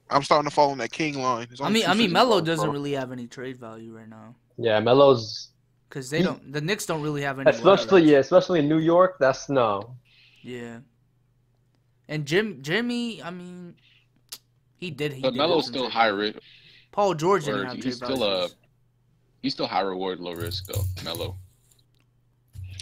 I'm starting to fall on that King line. There's I only mean, two Melo superstars, doesn't bro. really have any trade value right now Yeah, Melo's because they don't. The Knicks don't really have any. especially in New York. That's no. Yeah. And Jimmy, I mean, he did. But did Melo's have some still trade high value. risk. Paul George didn't Or have he's trade still value. he's still high reward, low risk though. Melo.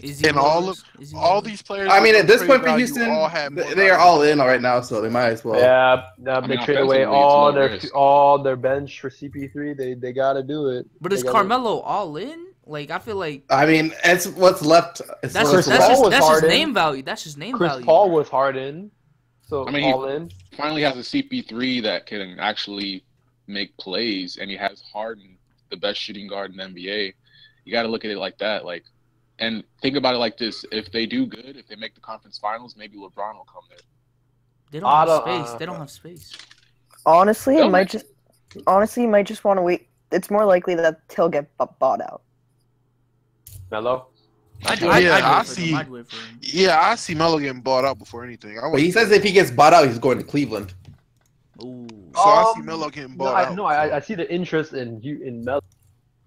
Is he And low all risk? Is he low All risk? these players. I mean, with at this trade point for value Houston, all have more they are value. all in right now, so they might as well. Yeah, I they mean, trade away offensively, it's low risk. all their bench for CP3. They got to do it. But They is gotta- Carmelo all in? Like I feel like I mean, it's what's left. It's that's what's just Paul was that's his Harden. name value. That's his name Chris value. Paul was Harden, so I mean, all in. Finally has a CP3 that can actually make plays, and he has Harden, the best shooting guard in the NBA. You got to look at it like that, like, and think about it like this: if they do good, if they make the conference finals, maybe LeBron will come there. They don't I have don't- space. They don't have space. Honestly, They'll it might make- just. Honestly, you might just want to wait. It's more likely that he'll get bought out. Melo. I'd Yeah, wait I for see. him. I'd wait for him. Yeah, I see Melo getting bought out before anything. But he says if he gets bought out, he's going to Cleveland. Ooh. So I see Melo getting No, bought out. I see the interest in Melo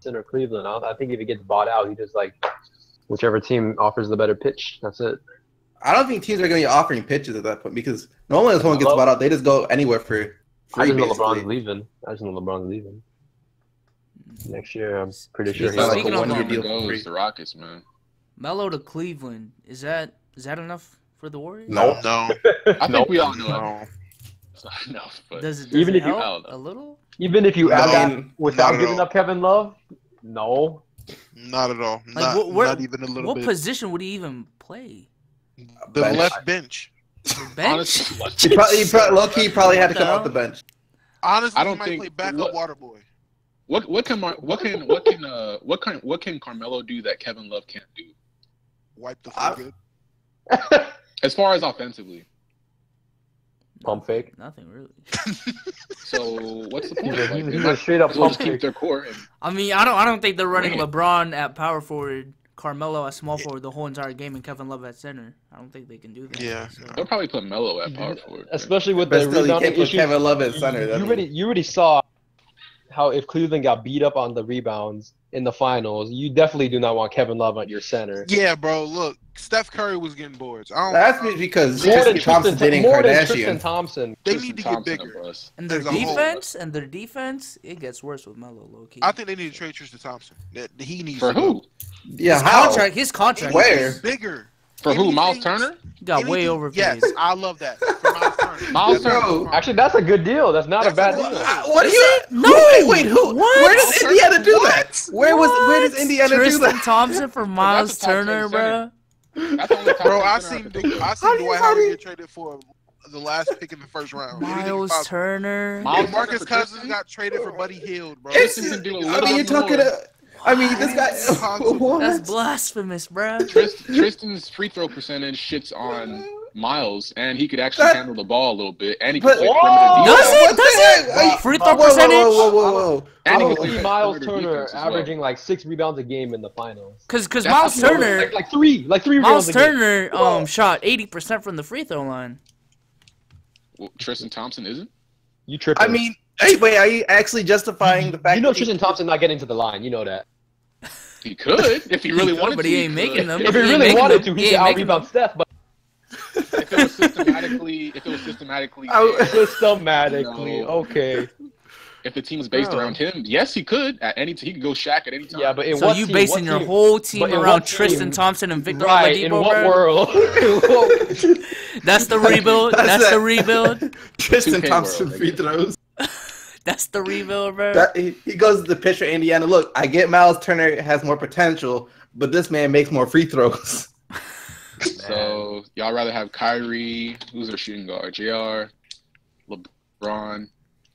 or Cleveland. I think if he gets bought out, he just like whichever team offers the better pitch. That's it. I don't think teams are going to be offering pitches at that point because normally when someone gets bought out, they just go anywhere for I free. just know Basically. LeBron's leaving. Next year. I'm pretty sure It's he's not like Speaking a of one-year him, deal for goes free. the Rockets, man. Melo to Cleveland. Is that enough for the Warriors? No. No, I think we all know no. it's not enough, but Does it Even it if you- help a little? even if you No, add that not without at giving all. up Kevin Love, no. Not at all. Like, Not even a little What bit. position would he even play? The Bench. left bench. Bench? honestly, He low-key probably had to come off the bench. Honestly, I he don't might think- play backup what- water boy. what can Carmelo do that Kevin Love can't do? Wipe the floor good. As far as offensively. Pump fake. Nothing really. So what's the point? He's a- Like, he's they a might straight up as well pump just keep fake. their core. And I mean, I don't think they're running LeBron at power forward, Carmelo at small forward the whole entire game, and Kevin Love at center. I don't think they can do that. Yeah. So. they'll probably put Melo at power forward. Especially with But the still, you rebounding can't put issues. Kevin Love at center. You already saw how if Cleveland got beat up on the rebounds in the finals, you definitely do not want Kevin Love at your center. Yeah, bro. Look, Steph Curry was getting boards. I don't. That's because More than Tristan Thompson's dating more than Tristan Kardashian. Thompson. They Tristan need to get Thompson a bigger. bust. And their As a whole. defense, it gets worse with Melo, low key. I think they need to trade Tristan Thompson. That he needs For to who? go. Yeah, His contract. Where? is- Bigger. For who? Miles Anything- Turner? Got way anything- overpaid. Yes, I love that. For Miles Turner. Miles That's Turner. fine. Actually, that's a good deal. That's not a bad That's deal. What are you? No! Wait, who? What? Where does Indiana do that? Where does Indiana do Tristan that? Thompson for Miles That's a top 10 Turner, center. bro. That's the only Bro, top I 10 center seen I can think of. Dwight Howard get traded for the last pick in the first round. Miles Turner. And Marcus Cousins got traded for Buddy Hield, bro. You're talking. This guy. That's blasphemous, bro. Tristan's free throw percentage shits on Miles, and he could actually handle the ball a little bit, and he could play perimeter defense. Does it? Free throw percentage? Whoa. And he I could see play Miles perimeter Turner defense as well. averaging like 6 rebounds a game in the finals. Because Miles Turner, like three Miles rebounds a Turner, game. shot 80% from the free throw line. Well, Tristan Thompson isn't. You tripping? I mean, wait, are you actually justifying the fact? You know Tristan Thompson not getting to the line. You know that. He could if he really wanted to. But he ain't making them. If he really wanted to, he could out rebound Steph. But If it was systematically, systematically, you know, okay. If the team was based around him, yes, he could. He could go Shaq at any time. Yeah, but in So what you team, basing your whole team around Tristan Thompson and Victor Oladipo, in what bro? world? That's the rebuild. That's the rebuild. Tristan 2K Thompson world, free throws. That's the rebuild, bro. He goes to the pitcher, Indiana. Look, I get Miles Turner has more potential, but this man makes more free throws. So y'all rather have Kyrie, who's their shooting guard, JR, LeBron,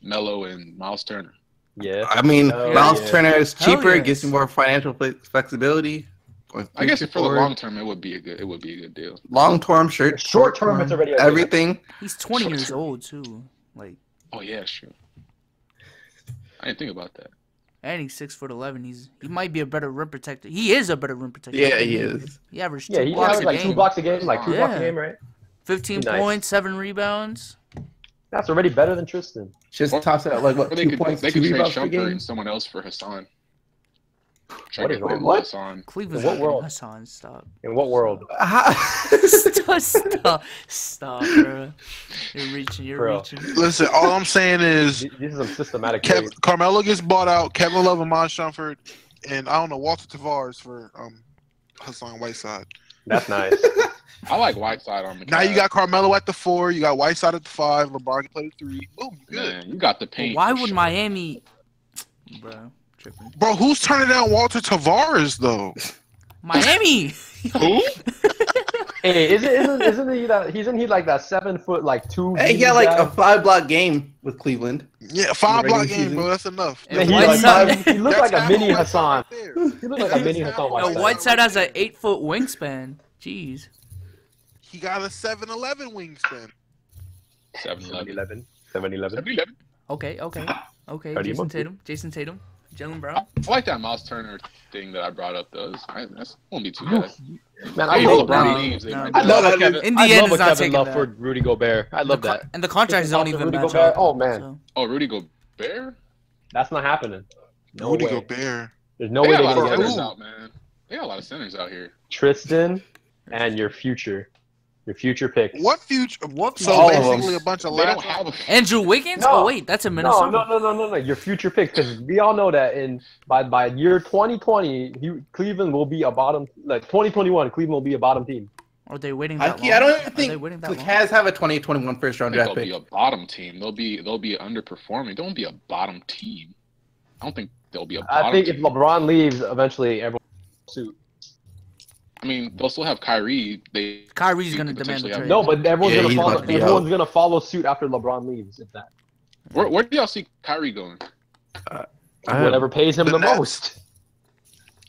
Melo, and Miles Turner. Yeah. I mean, Miles Turner is cheaper, yes. gives you more financial flexibility. I guess for the long term, it would be a good deal. Long term, short term, it's already everything. He's 20 years old too. Like, oh yeah, sure. I didn't think about that. and he's 6'11". He might be a better rim protector. He is a better rim protector. Yeah, he is. He averaged Yeah, he blocks averaged like a game. 2 blocks a game, like 2 blocks a game, right? 15 Nice. points, 7 rebounds. That's already better than Tristan. Just tops out like what, Or 2 points, they 2 could trade rebounds per Shumpert game. and someone else for Hassan. Try What to is get wrong? what? What? Hassan. Cleveland's In what world? Hassan, stop. In what world? Stop, bro. You're reaching. Listen, all I'm saying is This is some systematic trade. Carmelo gets bought out. Kevin Love and Mon Shumpert, and I don't know, Walter Tavares for Hassan Whiteside. That's nice. I like Whiteside on the. Now you got Carmelo at the 4. You got Whiteside at the 5. LeBron can play the 3. Boom, you good. Man, you got the paint. Why for would sure. Miami, bro? Tripping. Bro, who's turning down Walter Tavares though? Miami. Who? Hey, isn't he like that 7 foot like 2? Hey, he had like a 5-block game with Cleveland. Yeah, 5 block regular game, season. bro. That's enough. And he Whiteside, looked like a That's mini half of Hassan. Whiteside right there. He looked like a mini Hassan no, Whiteside. Whiteside has an 8-foot wingspan. Jeez. He got a 7'11" wingspan. 7-11. 7-11. Okay. Cardi Jason Tatum, Jalen Brown. I like that Miles Turner thing that I brought up, though. That won't be too bad. Man, Hey, I love LeBron no, leaves. They no. might I do love that. a Kevin. Indiana's I love a not Kevin taking Love that. for Rudy Gobert. I love that. And the contracts don't Rudy even match Gobert? up. Oh, man. So. Oh, Rudy Gobert? That's not happening. No Rudy way. Gobert. There's no They way got a they're lot of gonna get centers him. out, man. They got a lot of centers out here. Tristan and your future picks. What future? What So All of them. basically a bunch of They don't lads. have a. Andrew Wiggins? No. Oh wait, that's in Minnesota. No. Your future picks, because we all know that by year 2020, Cleveland will be a bottom. Like 2021, Cleveland will be a bottom team. Are they waiting I that long? don't even Are think they waiting that the long? Cavs have a 2021 first round I think draft they'll pick. be a bottom team. They'll be underperforming. Don't be a bottom team. I don't think they'll be a bottom I think if team. LeBron leaves, eventually everyone will suit. I mean, they'll still have Kyrie. Kyrie's They gonna could demand the potentially trade. have- No, but everyone's Yeah, gonna he's follow. about to be Everyone's out. gonna follow suit after LeBron leaves. If that, Where do y'all see Kyrie going? whatever pays him The the Nets. most.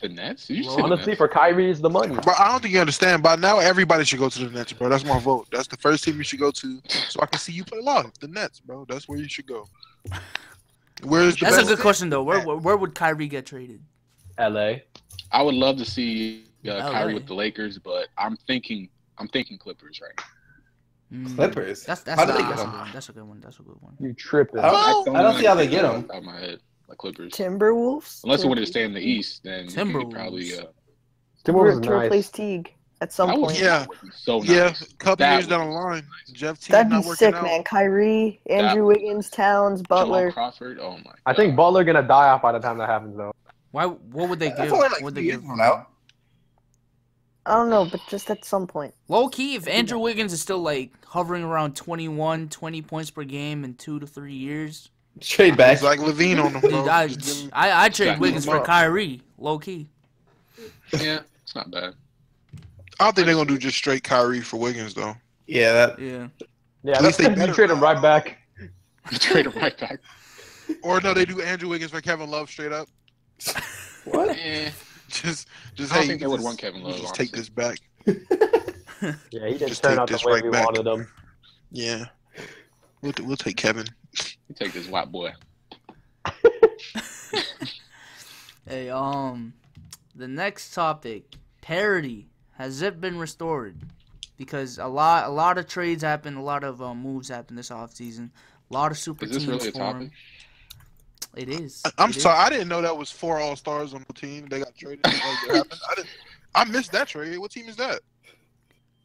The Nets? Did you say the Honestly, Nets? for Kyrie is the money. Bro, I don't think you understand. By now, everybody should go to the Nets, bro. That's my vote. That's the first team you should go to, so I can see you play live. The Nets, bro. That's where you should go. Where's the That's a best good team? question though. Where would Kyrie get traded? LA. I would love to see Kyrie LA. with the Lakers, but I'm thinking Clippers right now. Clippers. That's How did they get that's a him? good one. That's a good one. That's a good one. You tripping? I don't see how they get him. Out of my head, like Clippers. Timberwolves. Unless you wanted to stay in the East, then you could probably. Timberwolves. Timberwolves is to nice. replace Teague at some That would point. be Yeah. so nice. Yeah, a couple That years would down be the line, Jeff Teague That'd be not working sick, out. man. Kyrie, Andrew Wiggins, Towns, Jamal Butler. Crawford. Oh my. I think Butler gonna die off by the time that happens, though. Why? What would they That's give? only What like would 2 they years give? from now. I don't know, but just at some point. Low key, if Andrew Wiggins is still like hovering around 20 points per game in 2 to 3 years, Trade back. It's like Levine on them, bro. dude, Just give him- I trade Exactly. Wiggins for Kyrie. Low key. Yeah, it's not bad. I don't think they're gonna do just straight Kyrie for Wiggins though. Yeah, that. Yeah. Yeah, that's you trade him right back. You trade him right back. Or no, they do Andrew Wiggins for Kevin Love straight up. What? Just I don't think they would want Kevin Love. Just take this back. Yeah, he didn't turn out the way we wanted him. Yeah, we'll take Kevin. You take this white boy. Hey, the next topic, parity. Has it been restored? Because a lot of trades happened, a lot of moves happened this offseason. A lot of super teams really a topic? It is. I'm sorry, I didn't know that was 4 All-Stars on the team. They got traded. I missed that trade. What team is that?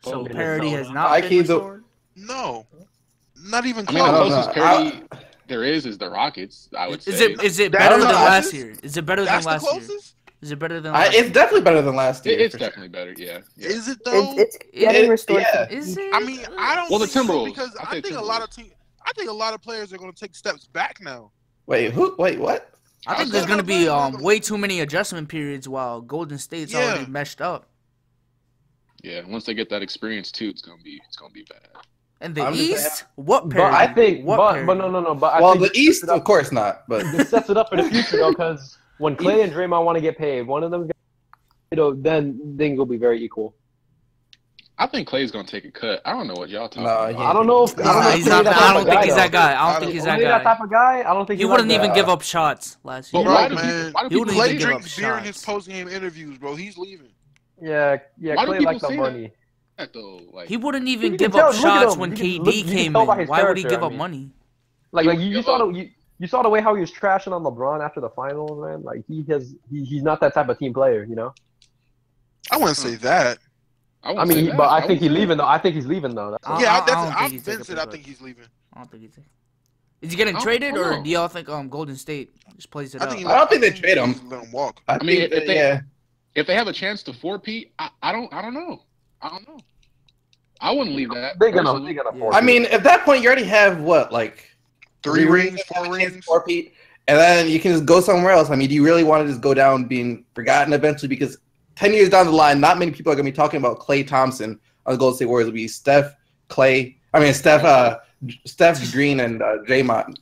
So parity has not been restored? No, not even close. I mean, the closest parity there is the Rockets. I would say. Is it better than last year? Is it better than last year? Is it better than last year? It's definitely better than last year. It's definitely better, yeah. Is it though? It's getting restored. Yeah. Is it? I mean, I don't the think so Timberwolves. because I think a lot of players are going to take steps back now. Wait, who? Wait, what? I think there's going to be way too many adjustment periods while Golden State's already meshed up. Yeah, once they get that experience too, it's gonna be bad. And the East, what parity? But I think, but no. But I think the East, of course not. But this sets it up for the future though, because when Clay and Draymond want to get paid, one of them, then things will be very equal. I think Clay's gonna take a cut. I don't know what y'all talking about. I don't know if I don't think he's that guy. I don't think he's that guy. Type of guy. I don't think he wouldn't even give up shots last year. Bro, man, he wouldn't even give up drinks beer in his shots. post-game interviews, bro. He's leaving. Yeah. Clay likes the money. He wouldn't even give up shots when KD came in. Why would he give up money? Like you saw the way how he was trashing on LeBron after the finals, man. Like he's not that type of team player, you know. I wouldn't say that. I mean, but I think he's leaving though. I think he's leaving though. I think he's leaving. I don't think he's. Is he getting traded, or do y'all think Golden State just plays it up? I don't think they trade him. Let him walk. I mean, if they have a chance to 4-peat, I don't know. I wouldn't leave that. They're gonna 4-peat. I mean, at that point, you already have what, like 3 rings, 4 rings, 4-peat, and then you can just go somewhere else. I mean, do you really want to just go down being forgotten eventually? Because 10 years down the line, not many people are gonna be talking about Klay Thompson on the Golden State Warriors. It'll be Steph, Green, and Draymond. Steph Green and Draymond.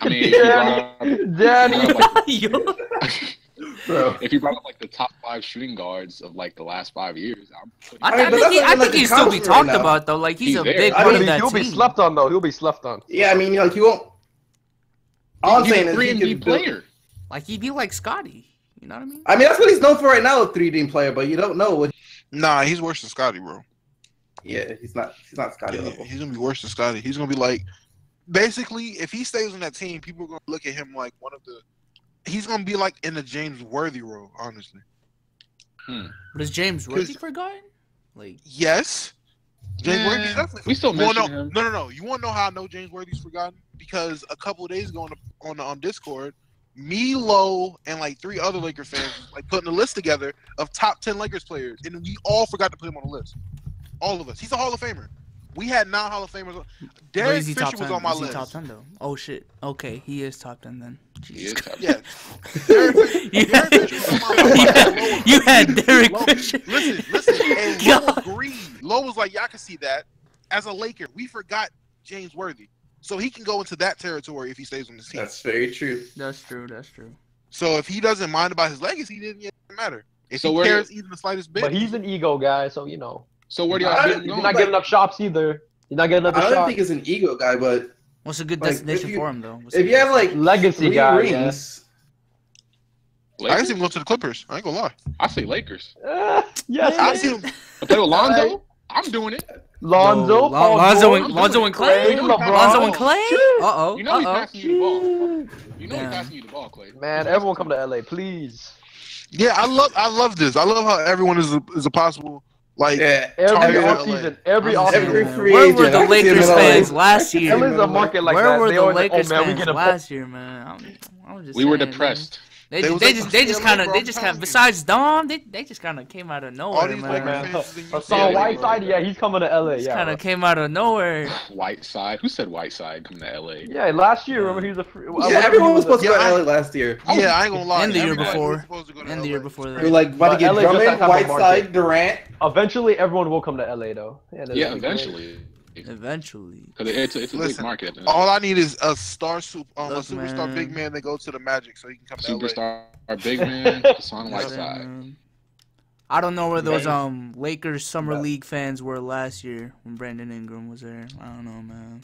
I mean, Danny. Bro, if you brought up like the top 5 shooting guards of like the last 5 years, I think he'd still be talked about though. Like he's a big part of that team. He'll be slept on though. He'll be slept on. Yeah, I mean, like he won't. All I'm saying is 3-and-D player. Like he'd be like Scotty. You know what I mean? I mean, that's what he's known for right now, a 3-D player. But you don't know what. Nah, he's worse than Scotty, bro. Yeah, he's not Scotty level. He's gonna be worse than Scotty. He's gonna be like, basically, if he stays on that team, people are gonna look at him like one of the. He's gonna be like in the James Worthy role, honestly. But is James Worthy forgotten? Like yes, James Worthy's definitely. We still mention him. No. You want to know how I know James Worthy's forgotten? Because a couple of days ago on Discord, me, Low, and like 3 other Laker fans like putting a list together of top 10 Lakers players, and we all forgot to put him on the list. All of us. He's a Hall of Famer. We had 9 Hall of Famers. Derek Fisher was on my list. Top 10 though. Oh shit. Okay, he is top 10 then. Jesus. Yeah. Derek Fisher was on my list. You had Derek Fisher. Listen. And Low agreed. Low was like, y'all can see that. As a Laker, we forgot James Worthy. So he can go into that territory if he stays on this team. That's very true. That's true. So if he doesn't mind about his legacy, then it doesn't matter. If he cares even the slightest bit. But he's an ego guy, so you know. So where do y'all think he's not getting enough shots either? He's not getting enough shots. I don't think he's an ego guy, but what's a good destination for him though? If you have like legacy guy, rings, I can see him go to the Clippers. I ain't gonna lie. I say Lakers. Yes, I see him. Play with Lonzo. I'm doing it. Lonzo and Clay. Lonzo and Clay. You know he's passing you the ball. He's passing you the ball, Clay. Man, everyone come to LA, please. Yeah, I love this. I love how everyone is a possible. Like every offseason, every free Where agent. were the Lakers fans last year? There is a market like Where that. were the Lakers fans last year, man? I'm just we were saying, depressed. They just kind of besides Dom, they just kind of came out of nowhere, man. Hassan Whiteside, yeah, he's coming to LA. Yeah, kind of came out of nowhere. Whiteside, who said Whiteside coming to LA? Yeah, last year, remember he was a free. Yeah, everyone was supposed to go to LA last year. Yeah, I ain't gonna lie. And the year before. And the year before that. You're like about to get Drummond, Whiteside, Durant. Eventually, everyone will come to LA though. Yeah, eventually. Because it's a big market. All I need is a superstar big man to go to the Magic so he can come to LA. Superstar big man, Hassan Whiteside. I don't know where those Lakers Summer League fans were last year when Brandon Ingram was there. I don't know, man.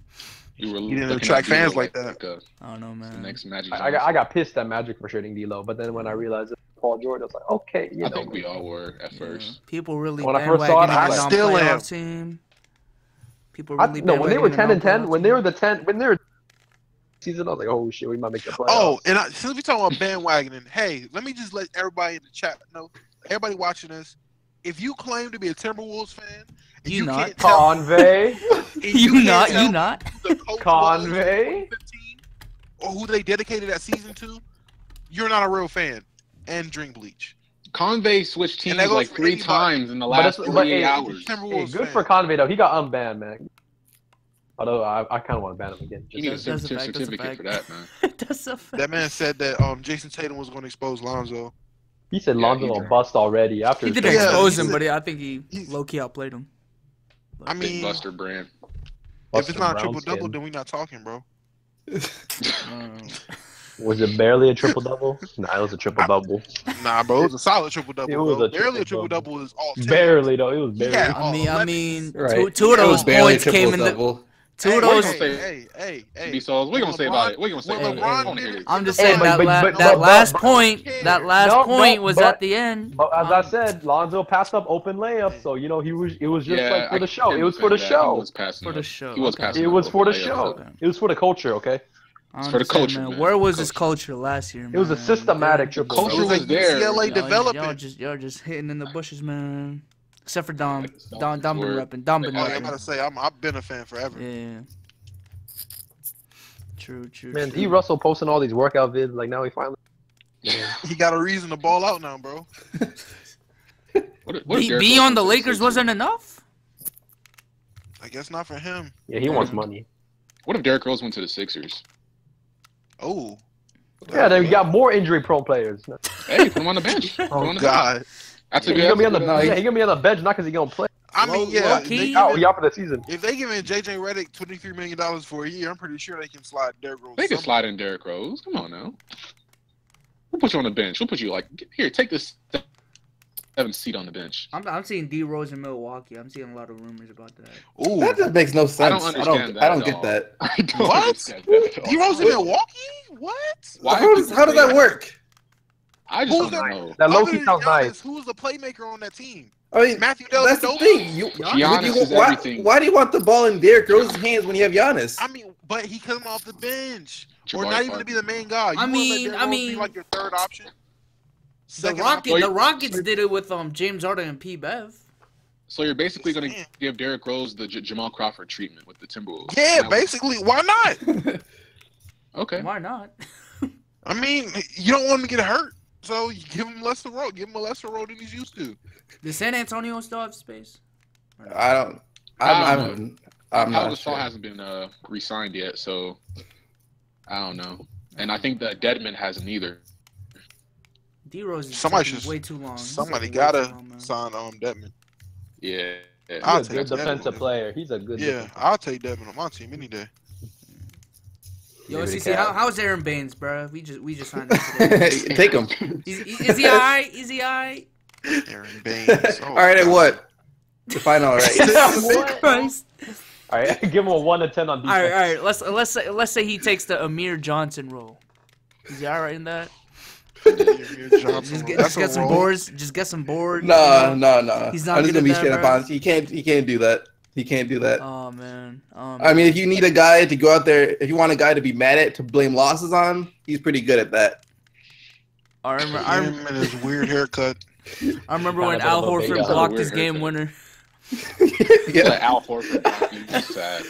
You didn't attract fans like that. I don't know, man. The next Magic. I got pissed at Magic for trading D'Lo, but then when I realized it was Paul George, I was like, okay, I think we all were at first. People really when I first saw it, I still am. Team. People really when they were 10-10, when they were season, I was like, oh shit, we might make the playoffs. Oh, and since we talking about bandwagoning, hey, let me just let everybody in the chat know, everybody watching this, if you claim to be a Timberwolves fan, you not Convey, you not Convey, or who they dedicated that season to, you're not a real fan. And drink bleach. Convey switched teams like 3 times in the last 48 hours. Hey, good for Convey though. He got unbanned, man. Although I kind of want to ban him again. You need a certificate for that, man. That's a fact. That man said that Jason Tatum was going to expose Lonzo. He said Lonzo will bust already. After he didn't expose him, but I think he low-key outplayed him. I mean, Buster Brand. If it's not a triple-double, then we not talking, bro. Was it barely a triple-double? Nah, it was a triple-double. Nah, bro, it was a solid triple-double. It was barely a triple-double is all 10. Barely, though. It was barely. Yeah, I mean, right. two of those points came in the... Two of those. Hey. We're gonna say about it. We're gonna say. I'm just saying that last point was at the end. But as I said, Lonzo passed up open layups, so you know it was just like for the show. It was for the show. He was passing. For the show. He was passing. It was for the show. It was for the culture. Okay. It's for the culture, man. Where was this culture last year, man? It was a systematic triple. Culture was there. UCLA developing. Y'all just hitting in the bushes, man. Except for Dom. Dom been repping. Dom been repping. I'm about to say, I've been a fan forever. Yeah. True. Man, D. Russell posting all these workout vids. Like now he finally. He got a reason to ball out now, bro. Be on the Lakers wasn't enough? I guess not for him. Yeah, he wants money. What if Derrick Rose went to the Sixers? Oh. Yeah, they got more injury-prone players. Hey, put him on the bench. Oh God. That's he's gonna be on the bench, not because he's gonna play. I mean, yeah. He out for the season. If they give in JJ Redick $23 million for a year, I'm pretty sure they can slide Derrick Rose. They can slide in Derrick Rose. Come on now. We'll put you on the bench. We'll put you here. Take this 7th seat on the bench. I'm seeing D Rose in Milwaukee. I'm seeing a lot of rumors about that. Ooh, that just makes no sense. I don't understand I don't get that. What? D Rose in Milwaukee? What? How does that work? I just don't know. That low key sounds nice. Who's the playmaker on that team? I mean, Matthew that's the thing. Giannis is everything. Why do you want the ball in Derrick Rose's hands when you have Giannis? I mean, but he comes off the bench, or Jabari not even Parker. to be the main guy. You I mean, be like your third option. The Rockets did it with James Harden and P. Bev. So you're basically going to give Derrick Rose the Jamal Crawford treatment with the Timberwolves. Yeah, basically. Why not? Okay. Why not? I mean, you don't want him to get hurt, so you give him less of a role. Give him a lesser role than he's used to. Does San Antonio still have space? I don't. I'm not sure. Hasn't been re-signed yet, so I don't know. And I think that Dedmon hasn't either. D Rose is way too long. Somebody gotta sign Dedmon. Yeah. He's a good defensive player. He's a good. Yeah, I'll take Dedmon on my team any day. Yo, CC, how's Aaron Baines, bro? We just signed him today. Take him. Is he alright? Is he alright? Aaron Baines. All right, at what? Define all right. Christ. All right, give him a 1 to 10 on defense. All right. Let's say he takes the Amir Johnson role. Is he alright in that? Just get some boards. Just get some boards. No. He's not I'm just gonna be straight up bro. honest. He can't do that. He can't do that. Oh man. I mean, if you need a guy to go out there, if you want a guy to be mad at, to blame losses on, he's pretty good at that. I remember his weird haircut. I remember when Al Horford blocked his game winner. Like Al Horford, sad.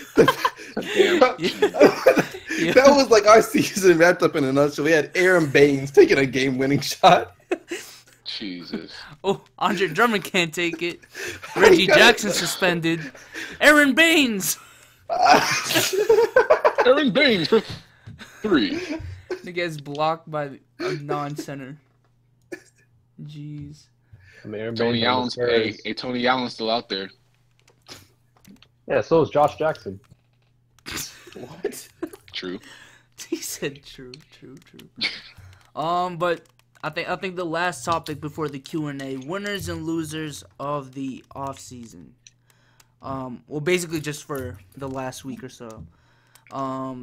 That was like our season wrapped up in a nutshell. We had Aaron Baines taking a game-winning shot. Jesus. Oh, Andre Drummond can't take it. Reggie Jackson suspended. Aaron Baines. Aaron Baines for 3. He gets blocked by a non-center. Jeez. Tony Allen's Tony Allen's still out there. Yeah, so is Josh Jackson. What? True. He said true. But I think the last topic before the Q&A, winners and losers of the off season. Well, basically just for the last week or so.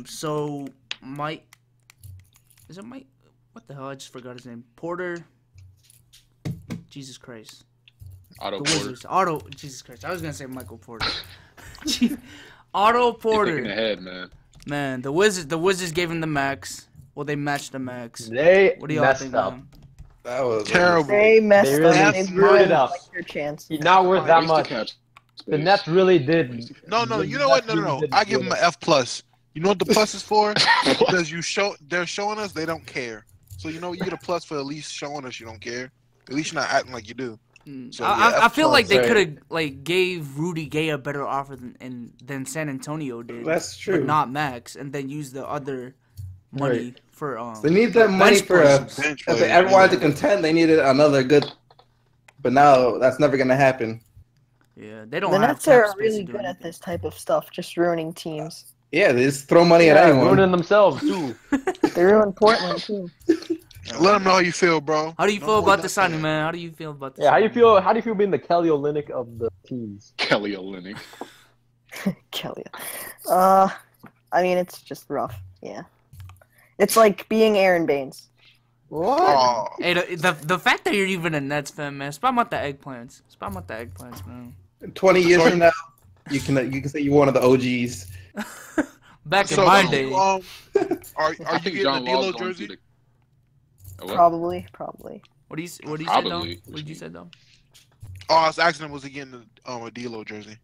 So Mike, is it Mike? What the hell? I just forgot his name. Porter. Jesus Christ. Otto Porter. Wizards. Otto. Jesus Christ. I was gonna say Michael Porter. Otto Porter. You're thinking ahead, man. Man, the Wizards gave him the max. Well, they matched the max. They What do y'all messed think, up. man? That was terrible. They messed They really up. They screwed it up. like their chance. He's not worth that Waste much. cap The space. Nets really did. No. You know what? No. I give them an F plus. You know what the plus is for? Because they're showing us they don't care. So you know you get a plus for at least showing us you don't care. At least you're not acting like you do. So, I feel like they right. could have like gave Rudy Gay a better offer than San Antonio did. That's true. But not max, and then use the other money for They need that money bench for players. if they ever wanted to contend, they needed another good. But now that's never gonna happen. Yeah, they don't. The have Nets cap are space really to do good at anything. this type of stuff, just ruining teams. Yeah, they just throw money at Yeah, anyone. ruining themselves too. They ruined Portland too. Let them know how you feel, bro. How do you No feel more about the nothing. signing, man? How do you feel about the Yeah, how do you signing? feel? How do you feel being the Kelly Olynyk of the teams? Kelly Olynyk. Kelly. I mean, it's just rough. Yeah. It's like being Aaron Baines. What? Oh, Hey, the fact that you're even a Nets fan, man. Spam out the eggplants. Spam out the eggplants, man. 20 years from now, you can say you're one of the OGs. Back in so my you, day. are I you think getting John the Wall's D'Lo going jersey? to the. What? Probably. What do you say, though? Probably. What did you say, though? Oh, I was asking him was he getting a D'Lo jersey?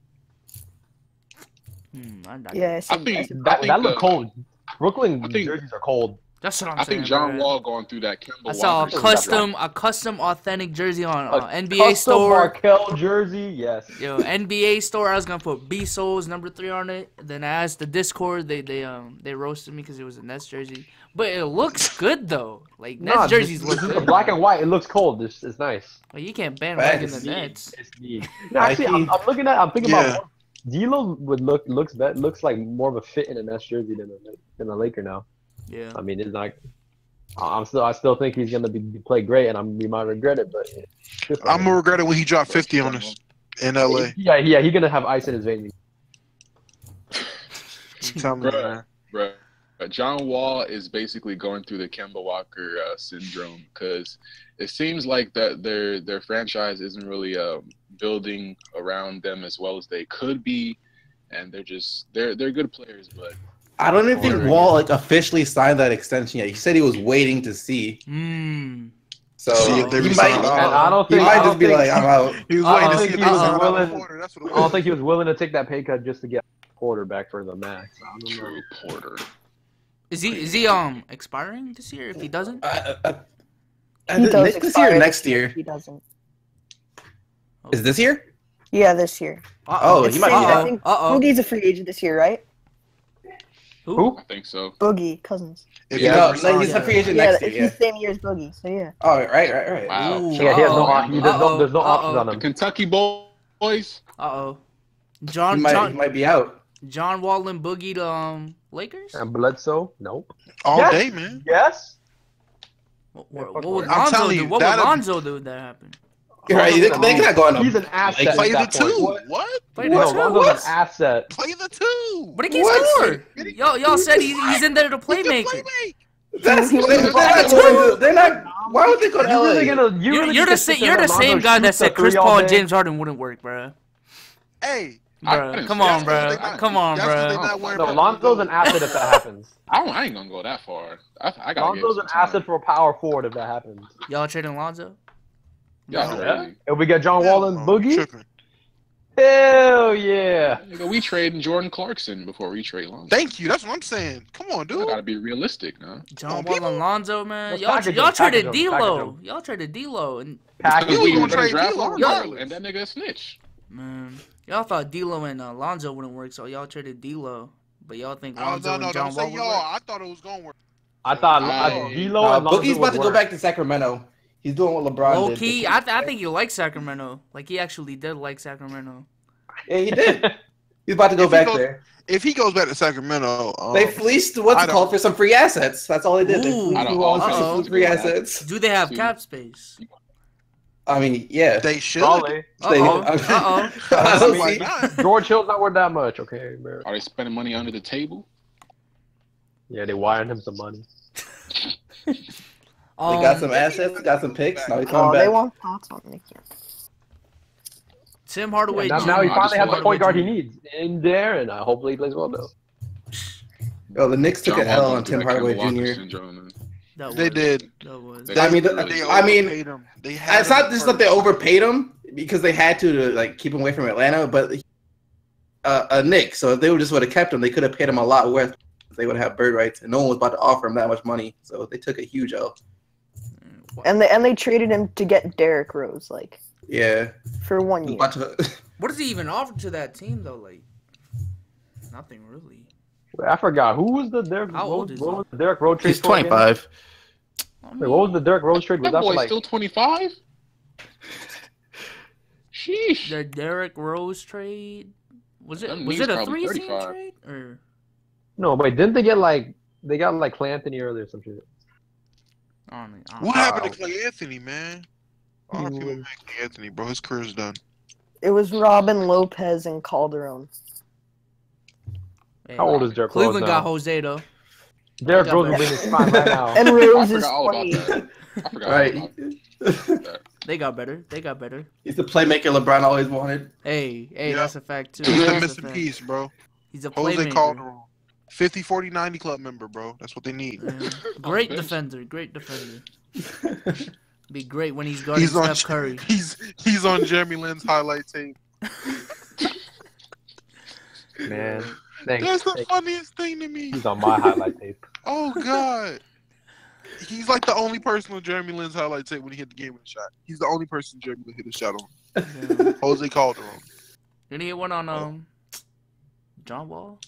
Yeah, I think That looked cold. Brooklyn I think- jerseys are cold. That's what I'm I saying. think John bro. Wall going through that Kemba I saw Walker a custom authentic jersey on A NBA custom store. Markel jersey, yes. Yo, NBA store. I was gonna put B Souls #3 on it. Then I asked the Discord. They roasted me because it was a Nets jersey. But it looks good though. Like Nets jerseys look this is good. the black and white. It looks cold. It's nice. Like, you can't bandwagon the Facts. Nets. It's neat. No, actually, I'm thinking Yeah. about D'Lo would looks like more of a fit in a Nets jersey than a Laker now. Yeah. I mean, it's not. I still think he's gonna play great, and we might regret it, but I'm gonna regret it when he dropped 50 on us in LA. yeah, he's gonna have ice in his veins. I'm telling you, man. Bruh. John Wall is basically going through the Kemba Walker syndrome because it seems like that their franchise isn't really building around them as well as they could be, and they're good players, but I don't even think Wall officially signed that extension yet. He said he was waiting to see. So See if they he resign. might, And I don't he think might I don't just be think- like, I'm out. He was I waiting don't to see think if he he was was willing- Porter. That's what it I don't was. think he was willing to take that pay cut just to get quarterback for the max. I don't know. True Porter. Is he expiring this year? If he doesn't, He does this year or expire. next year? He doesn't. Is this year? Yeah, this year. Oh, It's he might free- be I out. think Uh-oh. Boogie's a free agent this year, right? Who? I think so. Boogie Cousins. If Yeah, he No, doesn't no, resign, he's a free agent Yeah, next year. it's Yeah. the same year as Boogie. So yeah. Oh, right. Wow. Ooh, Yeah, he has uh-oh. there's no options on The him. Kentucky boys. Uh-oh. He John might be out. John Wall and Boogie to Lakers? And Bledsoe? Nope. all Yes. day, man. Yes. What would I'm Lonzo telling do? you, What would that'd- Lonzo do if that happened? You're right. They cannot go on a He's an asset. Play at the that point. two. What? Play No, the two? Lonzo's an What? asset. Play the two. But he can't What? score. Y'all said he's in there to He can playmaker. That's He they're was- not going to. They're not. Why would they go to You LA? really gonna? You're the same guy that said Chris Paul and James Harden wouldn't work, bro. Hey, Bro, didn't come say on, that. bro. That's what Come on, that's what they bro. not worried No, about. Lonzo's an asset if that happens. I ain't gonna go that far. I got. Lonzo's an asset for a power forward if that happens. Y'all trading Lonzo? Yeah, No. really. If we get John Wall and Boogie, Tripping. Hell yeah. Nigga, we trading Jordan Clarkson before we trade Lonzo. Thank you. That's what I'm saying. Come on, dude. I gotta be realistic, man. John Wall and Lonzo, man. Let's Y'all traded package 'em. D'Lo. Y'all traded D'Lo, and Package We We gonna were gonna trade draft D'Lo Lonzo, regardless. and that nigga a snitch. man, y'all thought D'Lo and Lonzo wouldn't work, so y'all traded D'Lo. But y'all think Oh, Lonzo no, and don't John say Wall would y'all. work? I thought it was going to work. I thought Hey. D'Lo and Lonzo Boogie's about to would go work. back to Sacramento. He's doing what LeBron Low did. key, I think you like Sacramento. Like he actually did like Sacramento. Yeah, he did. He's about to go If he back goes- there. If he goes back to Sacramento, They fleeced what's I it called don't- for some free assets. That's all they did. They Ooh. fleeced I don't- New Orleans for uh-oh. some free assets. Do they have See. cap space? I mean, yeah. they should. Probably. Uh-oh. I Uh-oh. don't Why see- not? George Hill's not worth that much, okay, bro. Are they spending money under the table? Yeah, they wired him some money. They got some assets, got some picks. Now he's Oh, coming they back. want thoughts on Nick. Tim Hardaway Yeah, Jr. now he I finally just has the want point guard he Hardaway Jr. needs in there, and hopefully he plays well though. Oh, the Knicks took John an L Wall on going Tim through that Hardaway Kemba Walker Jr. syndrome, man. That They was- did. That was. They- I mean, They I mean, overpaid him. They had it's not him just for- that they overpaid him because they had to like keep him away from Atlanta, but a Knick. So if they would have kept him, they could have paid him a lot worth. They would have bird rights, and no one was about to offer him that much money. So they took a huge L. And they traded him to get Derrick Rose, like, Yeah. for 1 year. About to- What does he even offer to that team though? Like, nothing really. Wait, I forgot who was the Derrick. How old is what he? was the Derrick Rose trade? He's for again? 25. I mean, Wait, what was the Derrick Rose trade? Was That that for boy's like? still 25? Sheesh. the Derrick Rose trade? Was it Them was knees it a probably 3-team 35. trade or? No, wait, didn't they get like they got like Clay Anthony earlier or some shit? I don't know. What happened to Clay Anthony, man? A lot of people make Clay Anthony, bro. His career's done. It was Robin Lopez and Calderon. How old is Derrick Rose Cleveland got now? Jose though. Derrick Got Rose will better. be in his prime right now. And I Rose is forgot all about 20. that. I forgot all Right. about that. They got better. They got better. He's the playmaker LeBron always wanted. Hey, Yeah. that's a fact too. He's the That's a missing fact. piece, bro. He's a Jose playmaker. Calderon. 50, 40, 90 club member, bro. That's what they need. Yeah. Great bench. defender. Great defender. Be great when he's guarding He's on Steph Curry. he's on Jeremy Lin's highlight tape. Man, That's thanks. the funniest thing to me. He's on my highlight tape. Oh God. He's like the only person on Jeremy Lin's highlight tape when he hit the game with a shot. He's the only person Jeremy Lin hit a shot on. Yeah. Jose Calderon. Didn't he hit one on John Wall?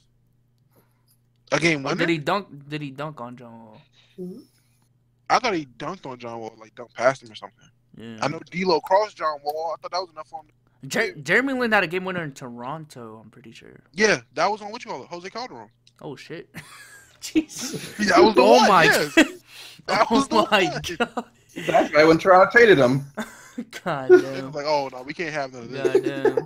A game Or winner? did he dunk? Did he dunk on John Wall? I thought he dunked on John Wall, like dunked past him or something. Yeah. I know D'Lo crossed John Wall. I thought that was enough on. Jeremy Lin had a game winner in Toronto. I'm pretty sure. Yeah, that was on what you call it, Jose Calderon. Oh shit. Jeez. Yeah, that was the Oh one. my yes. god. That was the Oh my one. god. That's right when Toronto traded him. God It damn. was like, oh no, we can't have none of this. God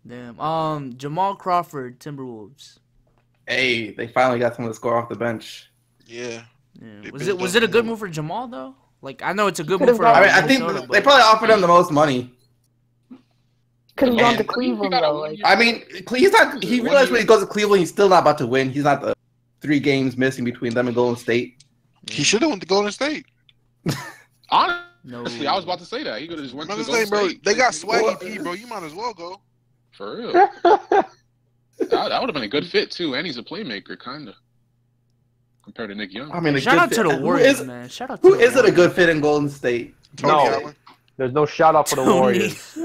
damn. Damn. Jamal Crawford, Timberwolves. Hey, they finally got someone to score off the bench. Yeah. Yeah. They Was built it a up good more. move for Jamal though? Like I know it's a good Could've move for. gone- I mean, I think Minnesota, they but- probably offered him the most money. Could have gone Man, to Cleveland, though. Like, I mean, he's not. He realized when he goes to Cleveland, he's still not about to win. He's not the 3 games missing between them and Golden State. He should have went to Golden State. Honestly, No. I was about to say that. He could have just went I'm to just Golden saying, bro, State. they got Swaggy P, bro. You might as well go. For real. That would have been a good fit, too. And he's a playmaker, kind of. Compared to Nick Young. I mean, a Shout good out to fit. the Who Warriors, is- man. Shout out to Who the isn't a Warriors. good fit in Golden State? Tony No. Allen. There's no shout out for the Tony. Warriors.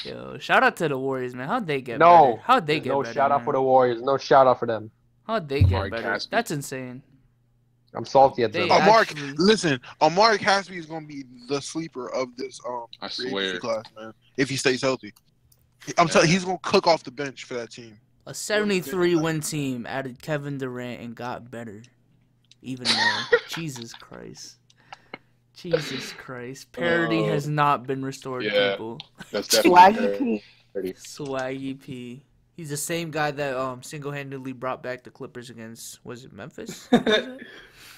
Yo, shout out to the Warriors, man. How'd they get No. better? How'd they get No better? shout out man? for the Warriors. No shout out for them. How'd they get Amari better? Caspi. That's insane. I'm salty at They- them. Amari, actually- listen, Amari Caspi is going to be the sleeper of this I free swear. agency class, man. If he stays healthy, I'm telling you, he's going to cook off the bench for that team. A 73-win team added Kevin Durant and got better. Even more. Jesus Christ. Jesus Christ. Parity has not been restored, Yeah. people. That's definitely Swaggy fair. P. Swaggy P. He's the same guy that single-handedly brought back the Clippers against, was it Memphis?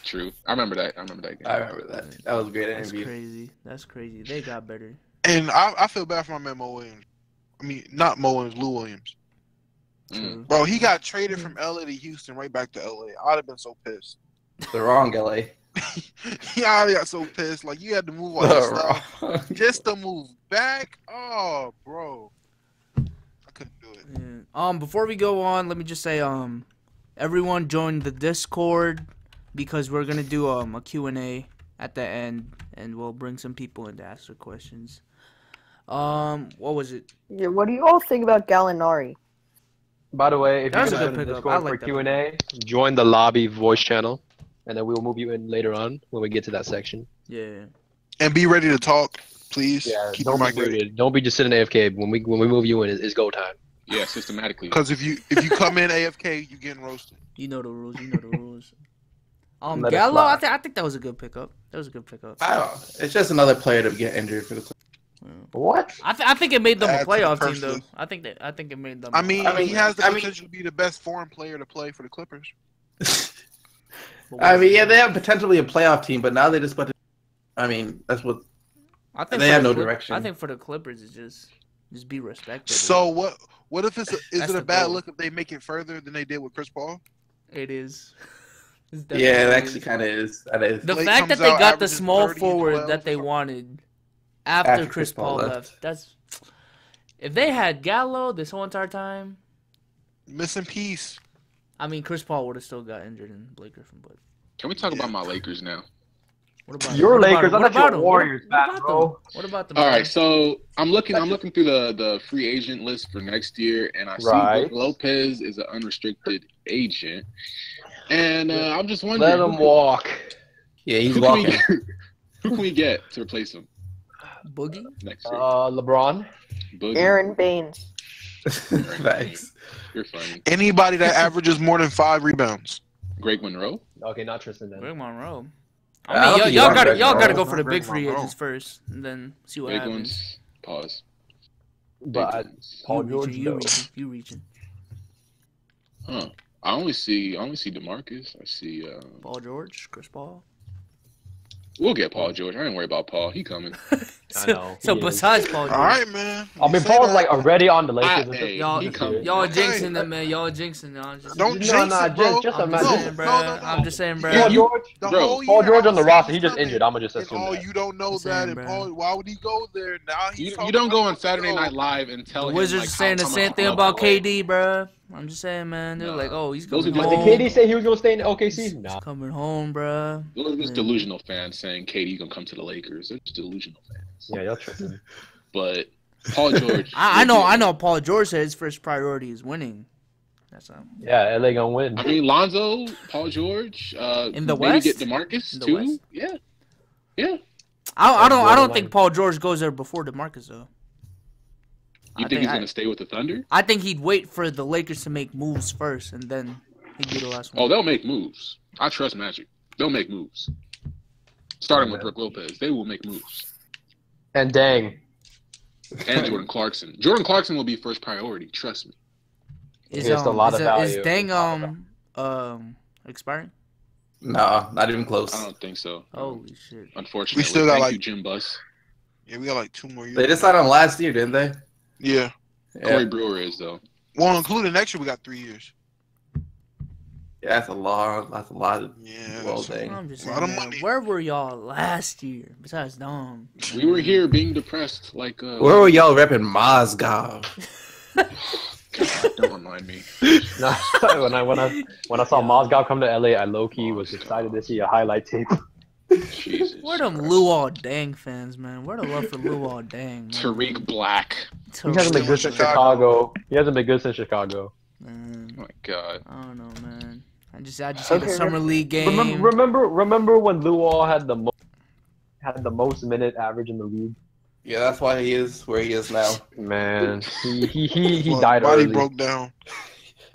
True. I remember that. I remember that game. I remember that. That was a great That's interview. crazy. That's crazy. They got better. And I feel bad for my man Mo Williams. I mean, not Mo Williams, Lou Williams. True. Bro, he got traded from LA to Houston right back to LA. I'd have been so pissed. The wrong LA. He already got so pissed. Like, you had to move all your stuff just to move back. Oh, bro. I couldn't do it. Yeah. Before we go on, let me just say, everyone join the Discord because we're gonna do a Q&A at the end, and we'll bring some people in to ask their questions. What was it? Yeah, what do you all think about Gallinari? By the way, if you're That's a going good to pickup. Discord I like for that Q&A, join the lobby voice channel, and then we'll move you in later on when we get to that section. Yeah. And be ready to talk, please. Yeah, Keep don't your be mic ready. muted. Don't be just sitting AFK. When we move you in, it's go time. Yeah, systematically. Because if you come in AFK, you're getting roasted. You know the rules. You know the rules. Let it Gallo, fly. I think that was a good pickup. That was a good pickup. I don't know. It's just another player to get injured for the Clippers. What? I think it made them a Add to the playoff team purse though. list. I think it made them. I mean, I mean, he has the I mean- potential to be the best foreign player to play for the Clippers. I mean, yeah, they have potentially a playoff team, but now they just put. I mean, that's what. I think they for have the no Clip- direction. I think for the Clippers, it's just be respected. So what if is That's it the a bad goal. look if they make it further than they did with Chris Paul? It is. Yeah, it actually kind of is. That is. The Blake fact that comes they out got the averaging small 30 and forward 12 that they or something. wanted after Chris Paul left, that's. If they had Gallo this whole entire time, Missing piece. I mean, Chris Paul would have still got injured in Blake Griffin. But Can we talk about my Lakers now? what about Your what about Lakers, them? I What thought your about them? Warriors, What about man, bro. them? What about them? All man? right, so I'm looking through the free agent list for next year, and I see Right. Brook Lopez is an unrestricted agent, and I'm just Let wondering them walk. Yeah, he's who can we walking. who can we get to replace him Boogie. next year? LeBron. Boogie. Aaron Baines. Thanks. You're funny. Anybody that averages more than 5 rebounds. Greg Monroe. Okay, not Tristan then. Greg Monroe. I I don't mean, think y'all you gotta want Greg gotta Monroe. go for the Not big Greg free Monroe. agents first, and then see what Big happens. ones. Pause. But Paul George, you no. reaching, you reaching. Huh. I only see DeMarcus. I see. Paul George, Chris Paul. We'll get Paul George. I ain't worried about Paul. He coming. I know. So he is. besides Paul George, All right, man. I mean, You say Paul's that. like already on the Lakers. Hey, y'all, he coming. y'all Okay. jinxing them, man. Y'all jinxing them. Don't No, jinx nah, it, bro. just I'm imagine. just No, saying, bro. no. I'm just saying, bro. Paul you- George. The Bro, whole Paul year George I on the was roster, saying he just coming, injured. I'ma just and assume all that. you don't know Just that, saying, and bro. Paul, why would he go there? Now he's You talking don't go about on Saturday go. Night Live and tell The him Wizards like, are saying the how same come thing I'm about up away. KD, bro. I'm just saying, man. They're Nah. like, oh, he's Those coming are just- home. Did KD say he was gonna stay in OKC? Nah. He's coming home, bro. Those are just Yeah. delusional fans saying KD gonna come to the Lakers. They're just delusional fans. Yeah, y'all tripping. But Paul George. I know. Paul George said his first priority is winning. That's Yeah, LA gonna win. I mean, Lonzo, Paul George. In the maybe West? get DeMarcus In the too. West? Yeah, yeah. I don't borderline. think Paul George goes there before DeMarcus though. You I think he's I- gonna stay with the Thunder? I think he'd wait for the Lakers to make moves first, and then he'd be the last Oh, one. they'll make moves. I trust Magic. They'll make moves. Starting Yeah, with man. Brook Lopez, they will make moves. And dang, And Jordan Clarkson. Jordan Clarkson will be first priority. Trust me. Is He has a lot of is value. Dang expiring? No, not even close. I don't think so. Holy shit! Unfortunately, We still got, thank like- you, Jim Buss. Yeah, we got like 2 more years. They just signed him last year, didn't they? Yeah. Corey Brewer is though. Well, including next year, we got 3 years. Yeah, that's a lot. That's a lot. Yeah. Well, that's- dang. I'm just Lot saying, of man, money. where were y'all last year? Besides Dom, We were here being depressed, like. Where were y'all repping Mozgov? God, don't remind me. nah, when I saw Mozgov come to LA, I low key was excited to see a highlight tape. Jesus. where them Christ. Luol Deng fans, man? Where the love for Luol Deng? Man? Tariq Black. He hasn't been good since Chicago. He hasn't been good since Chicago. Man, Oh my God. I don't know, man. I just hit Okay, the summer league game. Remember when Luol had the most minute average in the league? Yeah, that's why he is where he is now. Man, he Well, died body early. broke down.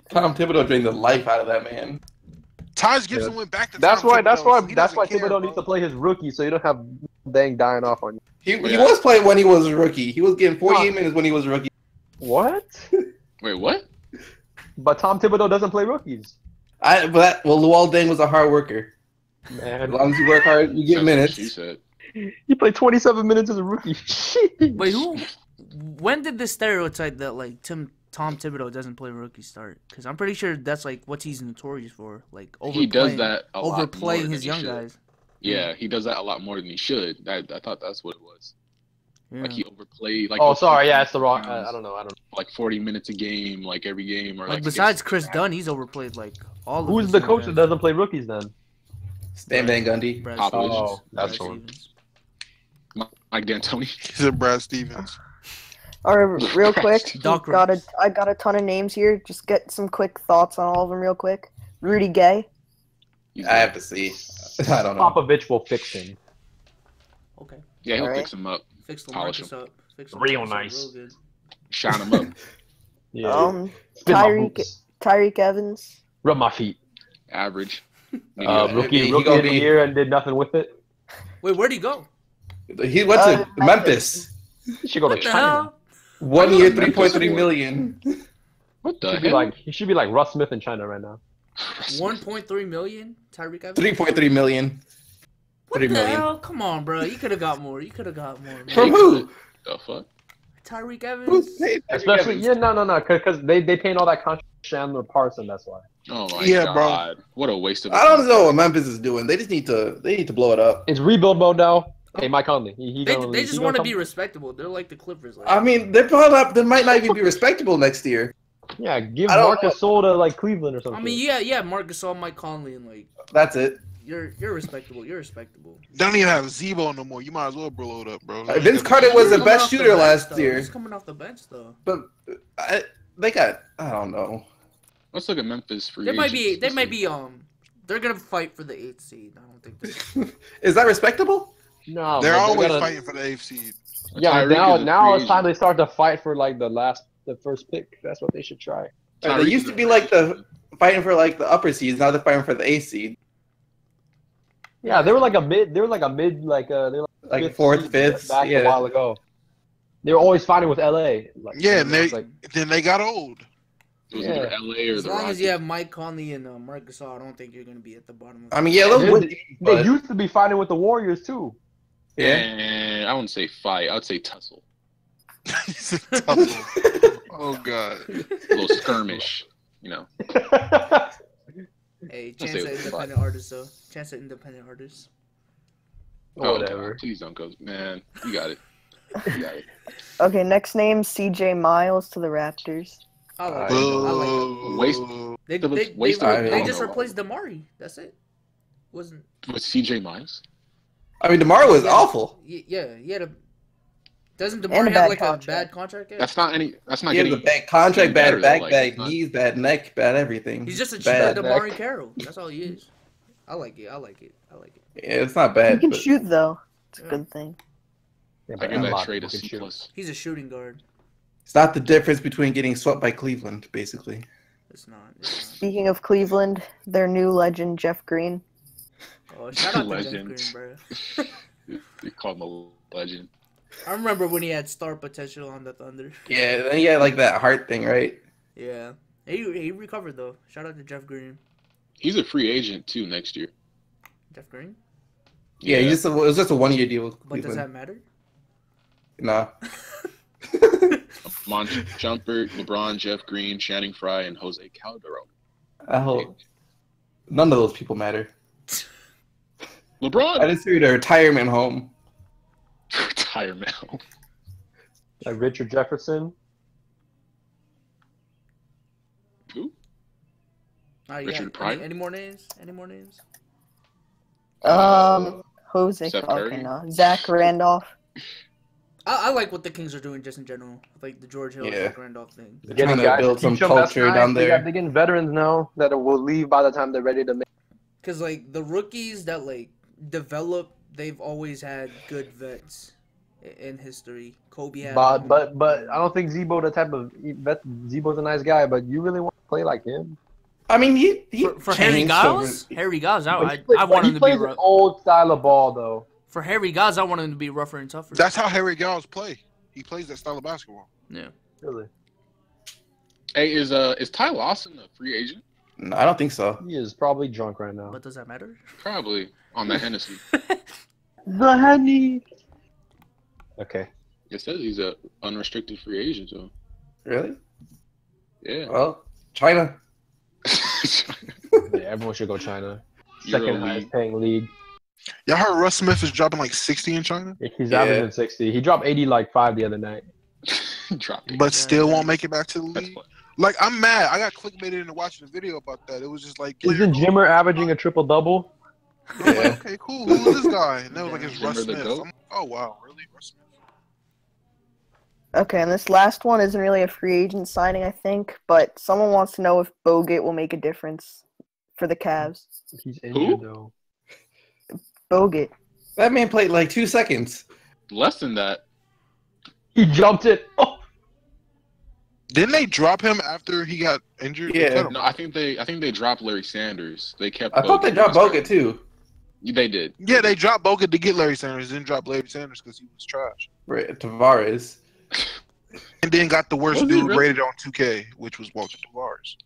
Tom Thibodeau drained the life out of that man. Taj Gibson went back to That's Tom why Thibodeau, so he doesn't care, Thibodeau bro. needs to play his rookie, so you don't have Dang dying off on you. He Yeah. was playing when he was a rookie. He was getting 48 minutes when he was a rookie. What? Wait, what? But Tom Thibodeau doesn't play rookies. Luol Deng was a hard worker. As Man, long as you work hard, you get That's what minutes. she said. he played 27 minutes as a rookie. Wait, who? When did this stereotype that like Tom Thibodeau doesn't play rookie start? Because I'm pretty sure that's like what he's notorious for, like overplaying. He does that a lot more overplaying than his he young should. guys. Yeah, he does that a lot more than he should. I thought that's what it was. Yeah. Like he overplayed. Like Oh, sorry. Yeah, it's the wrong. I don't know. Like 40 minutes a game, like every game, or like besides Chris Dunn, he's overplayed like all of. Who's the coach that doesn't play rookies then? Stan Van Gundy. Brad Popovich. That's one. Stevens. Mike D'Antoni. He's a Brad Stevens. All right, real quick. Doc I got a ton of names here. Just get some quick thoughts on all of them real quick. Rudy Gay. I have to see. I don't know. Popovich will fix him. Okay. Yeah, he'll Alright. fix him up, Fix Polish Lamarcus up. Fix Real Lamarcus up nice. Real good. shine him up. Yeah. Spin my boots. Tyreek Evans. Rub my feet. Average. Rookie he of gonna the be- year and did nothing with it. Wait, where'd he go? He went to Memphis. He should go to What the China. hell? 1 year, 3.3 million. What the He should be like Russ Smith in China right now. 1.3 million. Tyreek Evans. 3.3 million. What 3 the million. hell? Come on, bro. You could have got more. You could have got more. Man. From who? The fuck? Tyreek Who's Evans. paid Tyreek Especially, Evans? yeah, no, because they paying all that contract to Chandler Parson. That's why. Oh my Yeah, bro. god! What a waste of. I don't know what Memphis is doing. They just need to blow it up. It's rebuild mode now. Hey, Mike Conley. They just want to be respectable. They're like the Clippers. Like, I mean, they're probably not, they might not even be respectable next year. Yeah, give I don't Marcus Gasol to like Cleveland or something. I mean, yeah, Marc Gasol, Mike Conley, and like That's it. you're respectable. You're respectable. They don't even have Zebo no more. You might as well blow it up, bro. Vince Carter was the Coming best off the shooter bench, last though. year, He's coming off the bench though. but they got, I don't know. Let's look at Memphis free They might agents. be they're gonna fight for the 8th seed. I don't think Is that respectable? no, They're but always gonna- fighting for the AFC. Yeah, Tyreek is a now free it's time they start to fight for like the first pick. That's what they should try. They Tyreek used is to a be free like agent. fighting for like the upper seeds. Now they're fighting for the A seed, Yeah, they were like a mid. They were like a mid. Like they were like fourth, seed fifth. back a Yeah, while ago. They were always fighting with LA. Like, Yeah, and it they was like, then they got old. It was Yeah. either LA or as the long as Rockets. you have Mike Conley and Marc Gasol, I don't think you're gonna be at the bottom of I mean, yeah, those they but used to be fighting with the Warriors too. yeah. And I wouldn't say fight. I would say tussle. Oh god. A little skirmish. You know. Hey, I'll chance say at it's independent artists though. Chance at independent artists. Oh, Whatever. God, please don't go, man. You got it. You got it. Okay, next name CJ Miles to the Raptors. I like Boo. it. I like it. Waste. Waste of They a just pick. replaced Damari. That's it. Wasn't With CJ Miles. I mean, DeMar was Yeah. awful. Yeah, he had a. Doesn't And Damari a have bad like contract. a bad contract yet? That's not any. That's not He has getting. a bad contract, bad better, back, though, like, bad it's not- knees, bad neck, bad everything. He's just a bad. cheaper Damari Carroll. That's all he is. I like it. I like it. I like it. Yeah, it's not He bad. can But shoot though. It's a Yeah. good thing. Yeah, I but give a that lot of trade a people can C shoot. plus. He's a shooting guard. it's not the difference between getting swept by Cleveland, basically. It's not. It's not. Speaking of Cleveland, their new legend Jeff Green. Oh, shout out to Jeff Legend. Green, bro. They call him a legend. I remember when he had star potential on the Thunder. Yeah, then he had like that heart thing, right? Yeah. He recovered though. Shout out to Jeff Green. He's a free agent too next year. Jeff Green? Yeah, it was just a 1 year deal with But does Cleveland. that matter? Nah. Mon Jumper, LeBron, Jeff Green, Channing Frye, and Jose Calderon. None of those people matter. LeBron. I just threw the retirement home. Retirement. Like Richard Jefferson. Who? Richard Richard Pryor? Any more names? Any more names? Jose. Steph Okay, Curry? no. Zach Randolph. I like what the Kings are doing just in general. Like the George Hill, Yeah. Zach Randolph thing. They're trying to build some culture down there. They're getting veterans now that will leave by the time they're ready to make. Because like the rookies that like develop, they've always had good vets in history. Kobe had. But I don't think Zebo the type of vet. Zebo's a nice guy, but you really want to play like him? I mean, he for Harry changed Giles. over- Harry Giles, I But want he him to be plays an rough. old style of ball though. For Harry Giles, I want him to be rougher and tougher. That's how Harry Giles play. He plays that style of basketball. Yeah. Really, Hey, is Ty Lawson a free agent? No, I don't think so. he is probably drunk right now. But does that matter? Probably on that Hennessy. The honey. Okay. It says he's a unrestricted free agent, so Really? yeah. Well, China. Yeah, everyone should go China. Euro Second highest League. paying league. Y'all heard Russ Smith is dropping like 60 in China, He's averaging 60. He dropped 80 like 5 the other night. but still won't make it back to the league. Like, I'm mad. I got clickbaited into watching a video about that. It was just like, Isn't Jimmer averaging a triple-double? Yeah. Like, okay, cool. Who is this guy? And they was like, it's Russ Smith. Like, oh wow, really, Russ Smith? Okay, and this last one isn't really a free agent signing, I think, but someone wants to know if Bogut will make a difference for the Cavs. He's injured though. Bogut. That man played like 2 seconds. Less than that. He jumped it. Oh. Didn't they drop him after he got injured? Yeah. No, I think they dropped Larry Sanders. They kept. I thought they dropped Bogut too. They did. Yeah, they dropped Bogut to get Larry Sanders. Didn't drop Larry Sanders because he was trash. Right, Tavares. And then got the worst Was he dude really? rated on 2K, which was Walter Tavares.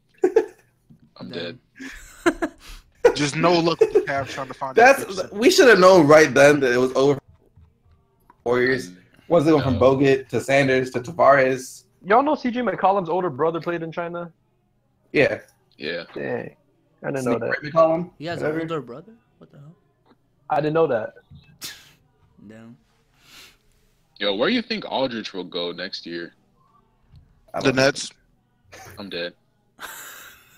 I'm dead. Just no luck with the Cavs trying to find. We should have known right then that it was over. Warriors. Once they went from Bogut to Sanders to Tavares. Y'all know CJ McCollum's older brother played in China? Yeah. Yeah. Dang. I didn't know that. McCollum? He has an older brother? What the hell? I didn't know that. No. Yo, where do you think Aldridge will go next year? The Nets. I'm dead.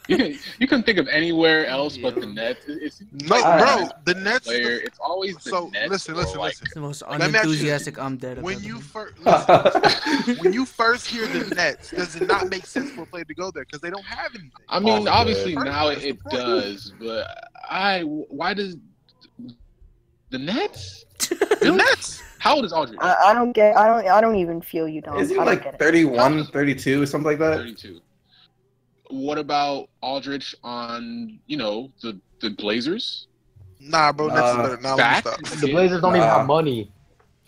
You can think of anywhere else but the Nets. No, bro, the Nets. Player. It's always the Nets. Listen. It's the most Let me ask you unenthusiastic I'm dead about. When you first hear the Nets, does it not make sense for a player to go there because they don't have anything? I mean, obviously now it does, but why does the Nets? The Nets. How old is Aldridge? I don't even feel you, Dom. Is he I don't like get it. 31, 32, something like that? 32. What about Aldridge on, the Blazers? Nah, bro, Nets is better. Nah, back? let me stop. The Blazers don't even have money.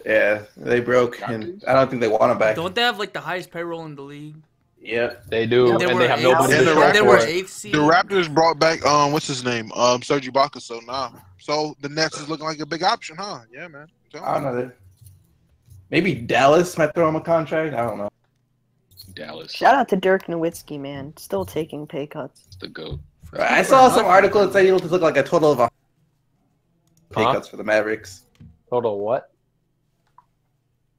Yeah, they broke, and I don't think they want him back. Don't they have like the highest payroll in the league? Yeah, they do, and they have nobody to and show They for were it. 8th seed. The Raptors brought back what's his name? Serge Ibaka. So so the Nets is looking like a big option, huh? Yeah, man. I don't know. Maybe Dallas might throw him a contract. I don't know. Dallas. Shout out to Dirk Nowitzki, man. Still taking pay cuts. The GOAT. I saw some article that said he'll look like a total of pay cuts for the Mavericks. Total what?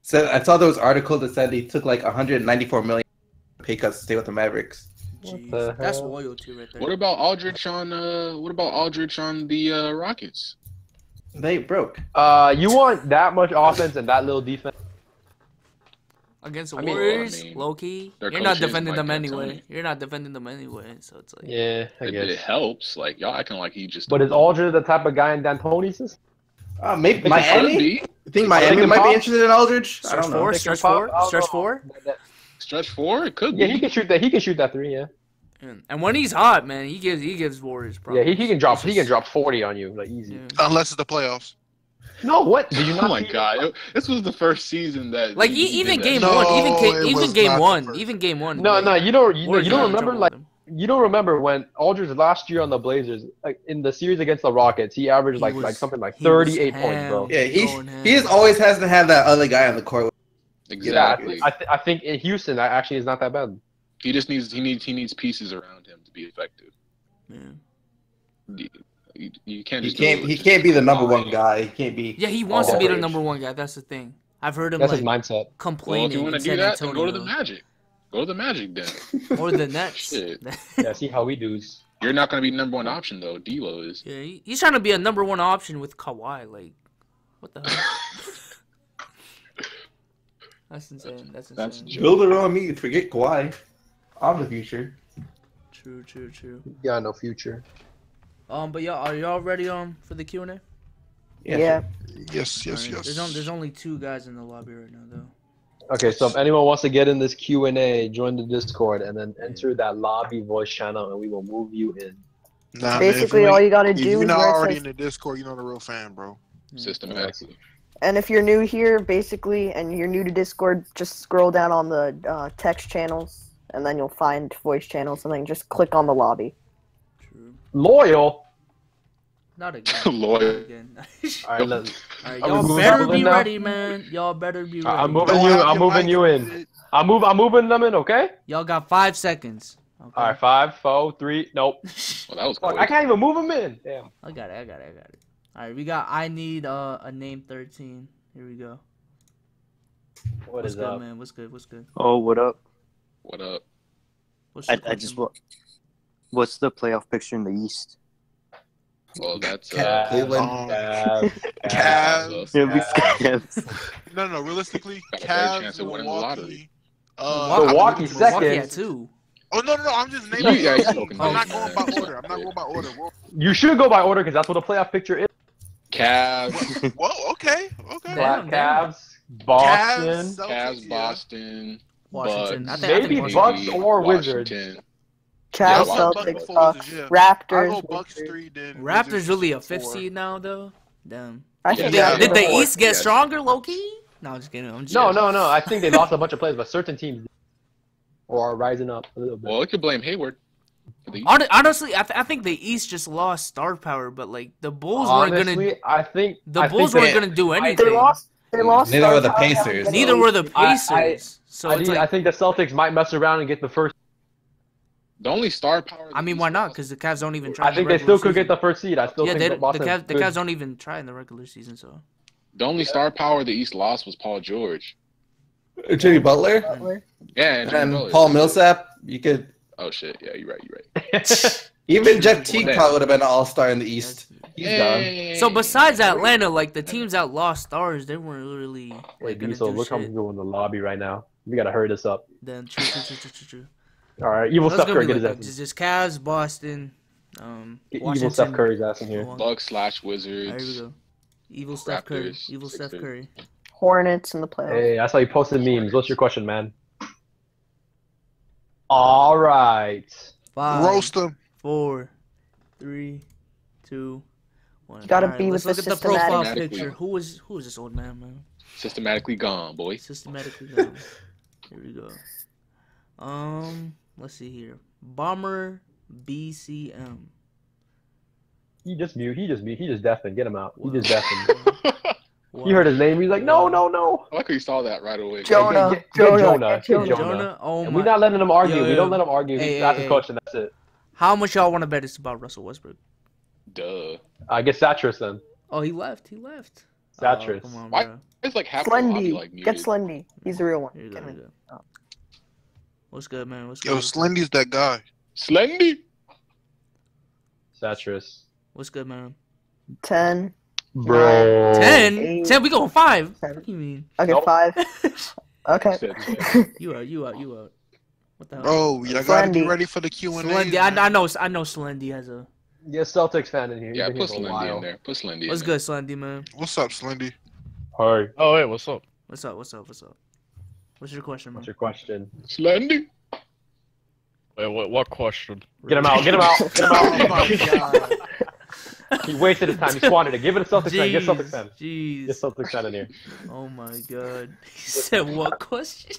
So I saw those articles that said he took like 194 million pay cuts to stay with the Mavericks. Jeez, that's loyalty right there. What about Aldridge on the Rockets? They broke. You want that much offense and that little defense? Against the Warriors, low key. You're not defending them anyway. So it's like Yeah, I guess. It helps. Like y'all acting like he just. But is Aldridge the type of guy in D'Antoni's system? Maybe Miami. You think Miami might be interested in Aldridge? I don't know. Stretch four. Stretch four? It could be. Yeah, he can shoot that. He can shoot that 3. Yeah. And when he's hot, man, he gives Warriors problems. Yeah, he can drop. He can drop 40 on you like easy. Yeah. Unless it's the playoffs. No, what? Do you not? Oh my god! This was the first season that. Like even game one, even game one. No, like, you don't remember like you don't remember when Aldridge last year on the Blazers, like in the series against the Rockets, he averaged like something like 38 points, bro. Yeah, he just always has to have that other guy on the court. Exactly. Yeah, I think in Houston that actually is not that bad. He just needs pieces around him to be effective. Yeah. You can't. He can't be the number one guy. He can't be. Yeah, he wants to be the number one guy. That's the thing. I've heard him. That's like, his mindset. Complaining. Well, if you want to do that, then go to the Magic. Go to the Magic then. Or the Nets. Yeah, see how we do. You're not going to be number one option though. D'Lo is. Yeah, he's trying to be a number one option with Kawhi. Like, what the hell? That's insane. That's Build it on me. Forget Kawhi. I'm the future. True. Yeah, no future. But y'all, are y'all ready for the Q&A? Yeah. Yes. There's only 2 guys in the lobby right now though. Okay, so if anyone wants to get in this Q&A, join the Discord and then enter that lobby voice channel and we will move you in. Nah, basically, all you gotta do is you're not where it already says, in the Discord, you're not a real fan, bro. Systematically. and if you're new here, basically, and you're new to Discord, just scroll down on the text channels, and then you'll find voice channels, and then just click on the lobby. True. Loyal? Not again. Loyal. Again. Alright, y'all better be ready, man. Y'all better be ready. I'm moving you in. I'm moving them in, okay? Y'all got 5 seconds. Okay. All right, 5, 4, 3. Nope. Well, that was Fuck, quick. I can't even move them in. Damn. I got it. right, we got. I need a name 13. Here we go. What's good, up? man? What's good? What's good? Oh, what up? What up? What's your I just question? what's the playoff picture in the East? Well, that's Cleveland. Cavs. It'll be Cavs. No. Realistically, Got a better Cavs, chance of winning the lottery. Milwaukee. Milwaukee I'm second. Milwaukee at 2. Oh no! I'm just naming. Yeah, he's I'm smoking not dick, going man. by order. I'm not going by order. You should go by order because that's what a playoff picture is. Cavs, Whoa. Okay. Damn. Cavs, Boston, Celtics, Cavs, yeah. Boston, Washington. Bucks, maybe Washington. Bucks or Wizards. Washington. Cavs, Yeah, Celtics, Bucks, Bucks, yeah. I'll Raptors. go Bucks Wizards. 3, then Raptors Wizards really a 5th 4. seed now, though. Damn. I Yeah, think yeah. they Did the Yeah. East get Yeah. stronger, low-key? No, I'm just kidding. I'm just No, kidding. no. I think they lost a bunch of players, but certain teams are rising up a little bit. Well, we could blame Hayward. For the Honestly, I think the East just lost star power, but like the Bulls weren't gonna. Honestly, I think Bulls they- weren't gonna do anything. They lost. They lost. Neither were the star power. Pacers. Neither were the I- Pacers. So it's I like, think the Celtics might mess around and get the first. The only star power. I mean, why not? Because the Cavs don't even try. I think they still could get the first seed. I still Yeah, think the Boston Cavs don't even try in the regular season. So The only star power the East lost was Paul George. Jimmy Butler Yeah, and Jimmy and Butler. Paul Millsap. You could Oh shit! Yeah, you're right. even Jeff Teague probably would have been an all-star in the East. He's done. Yay. So besides Atlanta, like the teams that lost stars, they weren't really Wait, gonna Diesel, do look how shit. many people in the lobby right now. We gotta hurry this up. Then true. All right, evil That's Steph gonna Curry, be get like his that. ass. Just Cavs, Boston, Get Washington. evil Steph Curry's ass in here. Milwaukee. Bucks / There we Wizards. go. Evil Steph Curry. Raptors, Evil Steph Sixers. Curry. Hornets in the playoffs. Hey, I saw you posting memes. What's your question, man? All right. 5, Roast them. 4, 3, 2, 1. You gotta Alright, be let's with look the at the profile systematic- picture. Who is this old man? Systematically gone, boy. Systematically gone. Here we go. Let's see here. Bomber BCM. He just deafened. Get him out. He Wow. just deafened. Wow. He heard his name. He's like, no. I like how you saw that right away. Jonah. Get Jonah. Get Jonah. Jonah. Oh And my. we're not letting him argue. Yo, We yo. don't let him argue. Hey, He's asked hey, a question. That's it. How much y'all want to bet it's about Russell Westbrook? Duh. I guess Satras then. Oh, he left. Satras. Oh, come on, Why- bro. It's like half the lobby Slendy. like Get muted. Slendy. He's the real one. Here you go. Get Here him. you go. What's good, man? What's Yo, good? Slendy's that guy. Slendy. Satras. What's good, man? 10. Bro. 10? Eight. 10? We going 5. Seven. What do you mean? Okay, Nope. 5. Okay. You out. What the hell? Bro, you gotta be Slendy. ready for the Q&A. Slendy. I know Slendy has a. Yeah, Celtics fan in here. Yeah, He's been put here for a Slendy while. in there. Put Slendy in What's there. good, Slendy, man? What's up, Slendy? Hi. Oh, hey, what's up? What's up? What's your question, man? What's your question? Slendy. Wait, what question? Get him out. Get him out. Get him Oh out. my god. He wasted his time. He squandered it. Give it a Celtics fan. Get Celtics fan. Get Jeez. Celtics fan in here. Oh my god. He said what question?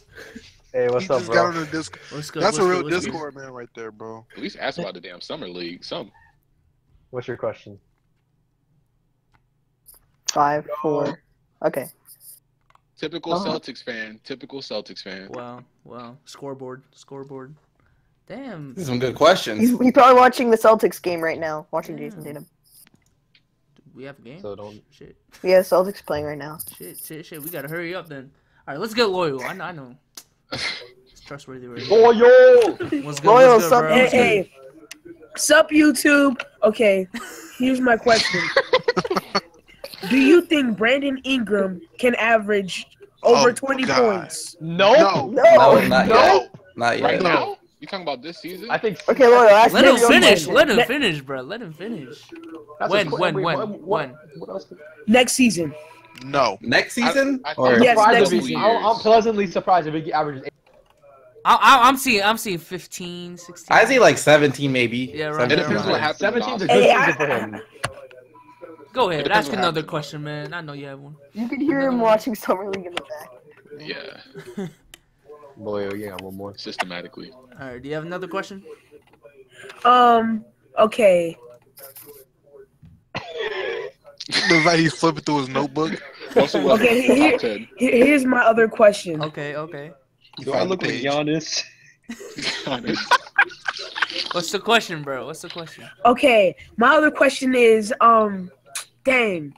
Hey, He what's up, just got bro? on the Discord. What's good? That's what's a real good, what's good? Discord man right there, bro. At least ask about the damn summer league. Some What's your question? 5, 4. Okay. typical Uh-huh. Celtics fan. Typical Celtics fan. Wow. Scoreboard. Damn. These are some good questions. He's probably watching the Celtics game right now. Watching Jason Tatum. We have a game? So don't. Shit. Yeah, Celtics playing right now. Shit. We gotta hurry up then. Alright, let's get loyal. I know. It's trustworthy right here. Oh, yo! What's good, Loyal, what's good, sup, bro? hey, What's good? Hey, sup YouTube? Okay, here's my question. Do you think Brandon Ingram can average over Oh, 20 God. points? No. No. No, not No. yet. Not Right yet. now? You talking about this season? I think. Okay, Loyal, ask Let me him your finish. question. Let him finish, bro. Let him finish. That's When? a qu- wait, what else? Next season. No. Next season? I or think- Yes, Surprised next if he- season. I'm pleasantly surprised if he averages 8. I'm seeing 15, 16. I see like 17 maybe. Yeah, right. It depends Right. what happens. 17's a in good Hey, season for him. Go ahead. It Ask depends what another happens. question, man. I know you have one. You can hear him watching Summer League in the back. Yeah, Boy, yeah, one more. systematically. Alright, do you have another question? Okay. The fact he's flipping through his notebook. Also, what Okay, top 10. Here's my other question. Okay. He Do I found look the like page. Giannis? What's the question, bro? What's the question? Okay, my other question is, Dang.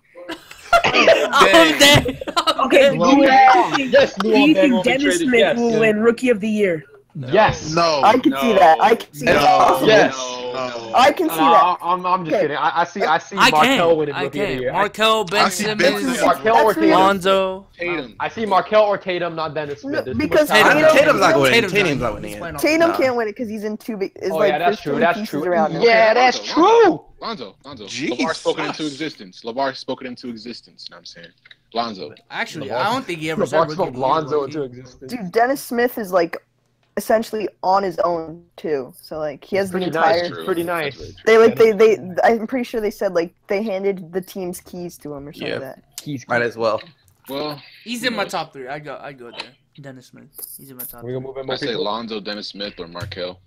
I'm dead. Okay, Luol Deng. Yes, do Luol you Deng think will be Dennis traded. Smith Yes. will win Rookie of the Year? Yes. No. I can see that. I can see that. Yes. No. I can see that. I'm just Okay. kidding. I see I Markel winning can't. I Rookie of the can't. Year. Markel, I Ben see Simmons, Ben Simmons. Markel or That's really- Tatum. Lonzo. Tatum. I see Markel or Tatum, not Dennis Smith. There's too Because much talent. Tatum's not winning. Tatum's Tatum's not not winning He's it. playing off Tatum the can't win it because he's in too big. It's Oh like yeah, that's there's true. too many That's pieces true. around him. Yeah, that's true. Lonzo. Jesus. LeVar spoken into existence. LeVar spoken into existence. You know what I'm saying? Lonzo. Actually, LeVar- I don't think he ever said LeVar Rookie spoke of the Year, Lonzo low-key. into existence. Dude, Dennis Smith is like essentially on his own too. So like he has the Pretty entire. nice. True. Pretty That's nice. very true. They I'm pretty sure they said like they handed the team's keys to him or something Yeah. like that. He's Might as well. Well, He's in my top 3. I go there. Dennis Smith. He's in my top We 3. gonna move in I more say people. Lonzo, Dennis Smith, or Markel.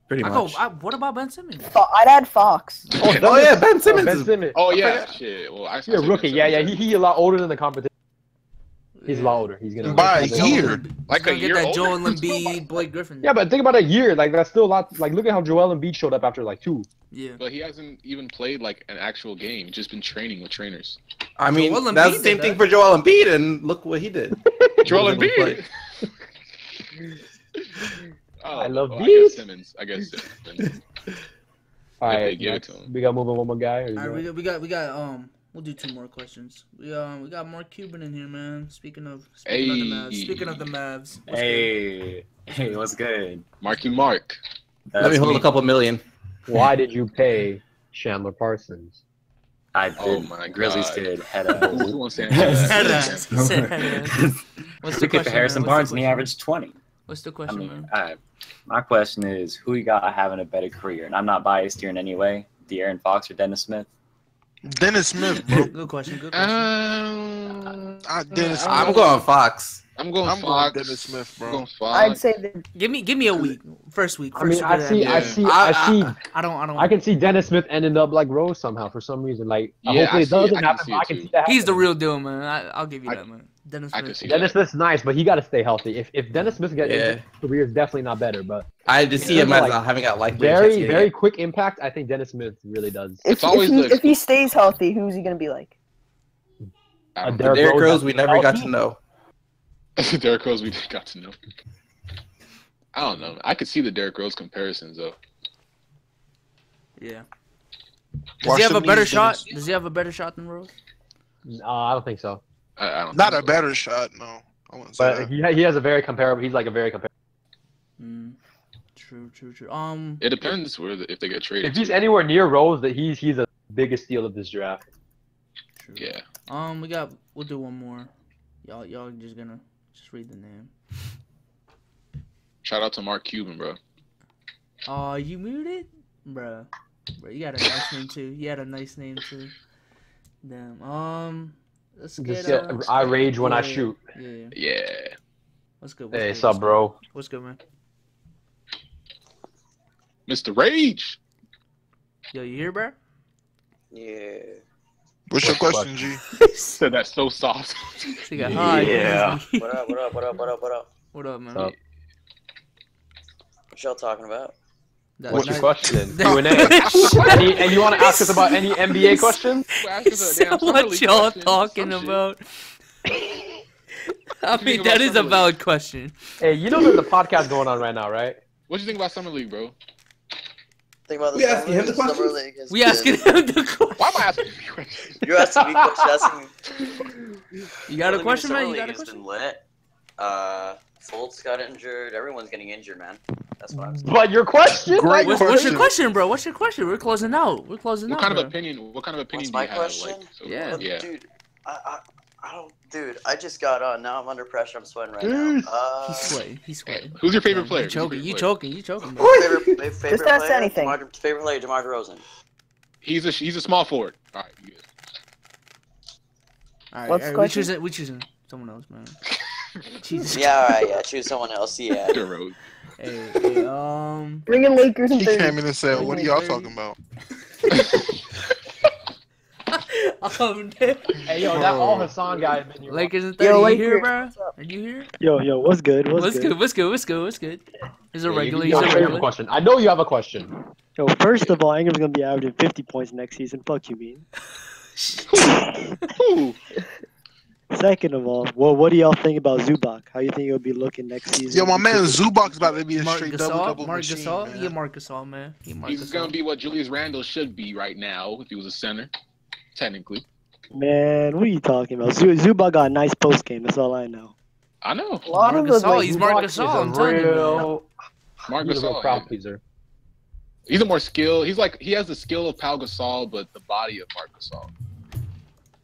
Pretty I go. much. What about Ben Simmons? I'd add Fox. Oh yeah, Ben Simmons. Ben is- Simmons. Oh yeah, shit. Well, I He's a say Ben rookie. Yeah, yeah. Simmons. He's a lot older than the competition. He's a lot older. He's gonna By a he's year. Like a Gonna get year that older. Joel Embiid, Blake Griffin. Yeah, but think about a year. Like that's still a lot. Like look at how Joel Embiid showed up after like 2. Yeah. But he hasn't even played like an actual game. Just been training with trainers. I mean, Joel Embiid that's the did same that. thing for Joel Embiid, and look what he did. Joel He didn't play. Embiid. Oh, I love well, these. I guess Simmons. All If they right, give it next, to him. we got moving one more guy. Or you All right, go? we got we'll do 2 more questions. We got Mark Cuban in here, man. Speaking of the Mavs. Hey. Speaking of the Mavs. What's Hey, what's good? Marky Mark. Let me hold a couple million. Why did you pay Chandler Parsons? I did. Oh my Grizzlies God. did head Who wants to up. answer Head that? ass. He said head ass. What's the Took it question, for Harrison man? Barnes, and he averaged 20. What's the I question, mean, man? my question is, who you got having a better career? And I'm not biased here in any way. De'Aaron Fox or Dennis Smith? Dennis Smith, bro. Good question. Good question. Dennis Smith. I'm going Fox. I'm going I'm Fox. going Dennis Smith, I'm bro. going Fox. I'd say that Give me a week. First week. I mean, First I week see, of I the see, NBA. I see. I don't. I can see Dennis Smith ending up like Rose somehow for some reason. Like, Yeah, hopefully I it see it. doesn't I can happen, see but it I can too. see that. He's the happening. real deal, man. I'll give you I- that, man. Dennis I Smith. can see Dennis that. Smith's nice, but he got to stay healthy. If Dennis Smith gets Yeah. injured, his career is definitely not better. But I just see him as having that likely chance very, to very get quick impact. I think Dennis Smith really does. It's always the- if he stays healthy, who's he gonna be like? I don't Derrick it. Derrick Rose Rose, we never got to healthy. know. think- Derrick Rose, we got to know. I don't know. I could see the Derrick Rose comparisons though. Yeah. Does Watch he have a them better knees, shot? Dennis. Does he have a better shot than Rose? I don't think so. I don't Not think a so. better shot, no. I wouldn't say But that. he has a very comparable. He's like a very comparable. True. It depends if they get traded. If he's to. anywhere near Rose, that he's the biggest steal of this draft. True. Yeah. We'll do one more. Y'all just gonna read the name. Shout out to Mark Cuban, bro. You muted? Bruh, you got a nice name too. You had a nice name too. Damn. Let's Just get. I rage when I yeah, shoot. Yeah. Yeah. What's good? Hey, sup, bro? What's good, man? Mr. Rage. Yo, you here, bro? Yeah. What's your question, G? Said that so soft. He got high. Yeah. What up? What up, man? Sup? What y'all talking about? What's your question? That- Q&A. And you want to ask us about any NBA questions? So what y'all talking about? I mean, that is a valid question. Hey, you know there's a podcast going on right now, right? What do you think about Summer League, bro? Think about We asking him the Summer questions? League has We been- asking him the question. Why am I asking you questions? You're asking me questions. Asking You got a Summer question, man? You League got a has question? been lit. Fultz got injured. Everyone's getting injured, man. That's what I'm saying. But your question? Great What's your question. question, bro? What's your question? We're closing out. What kind of opinion? What kind of opinion What's do you my have? question? Like, so, Yeah. yeah. Dude, I don't. Dude, I just got on. Now I'm under pressure. I'm sweating right Jeez. now. He's sweating. He's sweating. Who's your favorite Yeah, player? You choking. Who's You your favorite choking. You choking. bro. Favorite ask player? anything. Favorite player, DeMar DeRozan. player? He's a small forward. All right. You good. All right, What's the we question? choosing someone else, man. Jesus. Yeah, all right, yeah. Choose someone else. Yeah. Good road. Hey, Bring in Lakers and He 30. came in and said, "What are y'all talking about?" Hey, yo, that all Hassan guy has been your Lakers and 30. Yo, You here, Lakers, bro? what's up? Are you here? Yo, what's good? What's good? What's good? He's a regular. You He's a have a regular. question. I know you have a question. Yo, first of all, Ingram's gonna be averaging 50 points next season. Fuck you, mean? Who? Second of all, what do y'all think about Zubac? How you think he'll be looking next season? Yo, my man Zubac's about to be a Mark straight Gasol, double Mark machine, Gasol, man. yeah, Mark Gasol, man. He's gonna be what Julius Randle should be right now if he was a center, technically. Man, what are you talking about? Zubac got a nice post game. That's all I know. I know. A lot Mark of the Gasol, like, he's Mark Zubac Gasol, is a I'm telling you, man. real- Mark he's a real Gasol, crowd yeah. pleaser. He's a more skilled. He has the skill of Pau Gasol, but the body of Mark Gasol.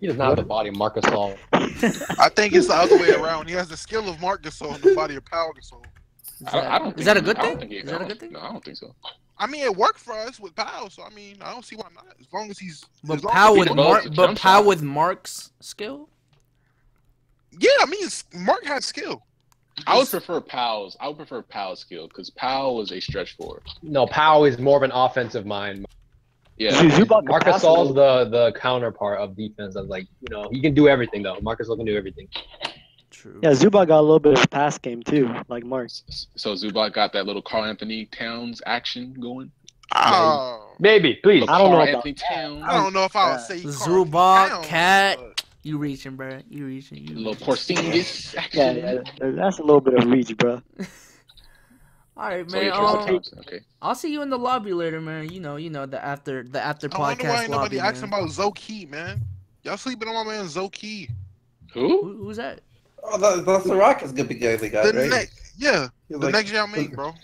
He does not have the body of Marc Gasol. I think it's the other way around. He has the skill of Mark Gasol and the body of Pau Gasol. I don't. Is that a think- good I don't thing? think he- Is that a good thing? No, I don't think so. I mean, it worked for us with Pau, so I mean, I don't see why not. As long as he's. But as long Pau as with he Mark, develops a but jump Pau shot. with Mark's skill. Yeah, I mean, Mark has skill. I would prefer Powell's. I would prefer Powell's skill because Powell was a stretch forward. No, Powell is more of an offensive mind. Yeah. Zubac Marc can pass a Gasol's little. the counterpart of defense. Of like, you know, he can do everything though. Marc Gasol can do everything. True. Yeah, Zubac got a little bit of a pass game too, like Mark. So Zubac got that little Karl Anthony Towns action going. Oh, Maybe, please. I don't know Karl about Anthony Towns. I don't know if I would say Zubac, Cat. You reaching, bro? You reaching? You Little reaching. Porzingis Yeah, action. yeah, that's a little bit of reach, bro. All right, So man. you trust Thompson, okay. I'll see you in the lobby later, man. You know the after I wonder why podcast ain't lobby, nobody asking man. about Zoki, man. Y'all sleeping on my man Zoki. Who's that? Oh, that's the Rockets good guy they got, The right? next, yeah, the like- next Yao Ming, bro.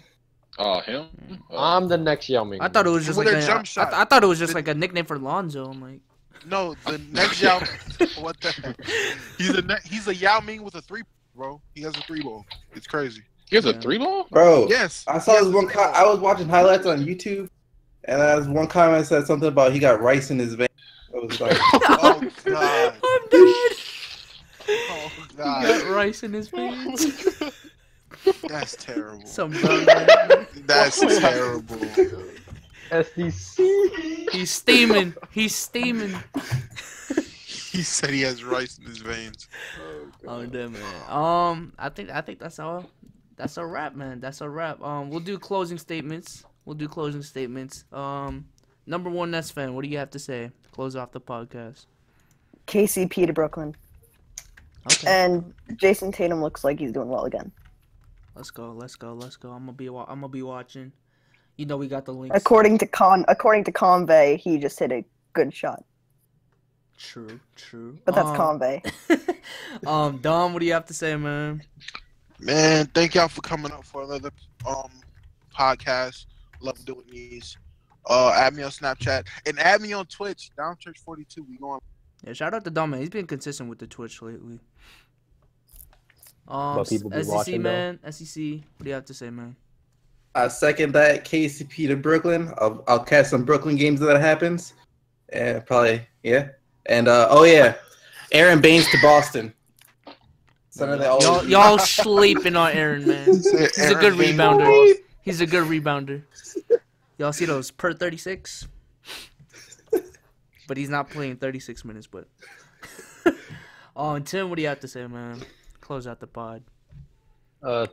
Oh, him? I'm the next Yao Ming. I thought it was just With like a jump shot. I thought it was just like a nickname for Lonzo. I'm like, No, the next Yao. What the heck? He's a Yao Ming with a three, bro. He has a three ball. It's crazy. He has a three ball? Bro, Yes. I saw this one. I was watching highlights on YouTube, and there was one comment that said something about he got rice in his veins. I was like, Oh god. I'm dead. Oh He god. got rice in his veins. That's terrible. Some dumb man. That's terrible. SDC. He's steaming. He's steaming. He said he has rice in his veins. Oh damn man. I think that's all. That's a wrap, man. That's a wrap. We'll do closing statements. Number one Nets fan, what do you have to say? Close off the podcast. KCP to Brooklyn. Okay. And Jason Tatum looks like he's doing well again. Let's go. I'm gonna be watching. You know we got the links. According to Convey, he just hit a good shot. True. But that's Convey. Dom, what do you have to say, man? Man, thank y'all for coming up for another podcast. Love doing these. Add me on Snapchat and add me on Twitch. Downchurch42. We going. Yeah, shout out to Dom, man. He's been consistent with the Twitch lately. But people be SEC, watching, man. SEC, what do you have to say, man? I second that. KCP to Brooklyn. I'll catch some Brooklyn games if that happens, and probably yeah. And Aaron Baines to Boston. Y'all sleeping on Aaron, man. He's a good rebounder. He's a good rebounder. Y'all see those per 36? But he's not playing 36 minutes, but. And Tim, what do you have to say, man? Close out the pod.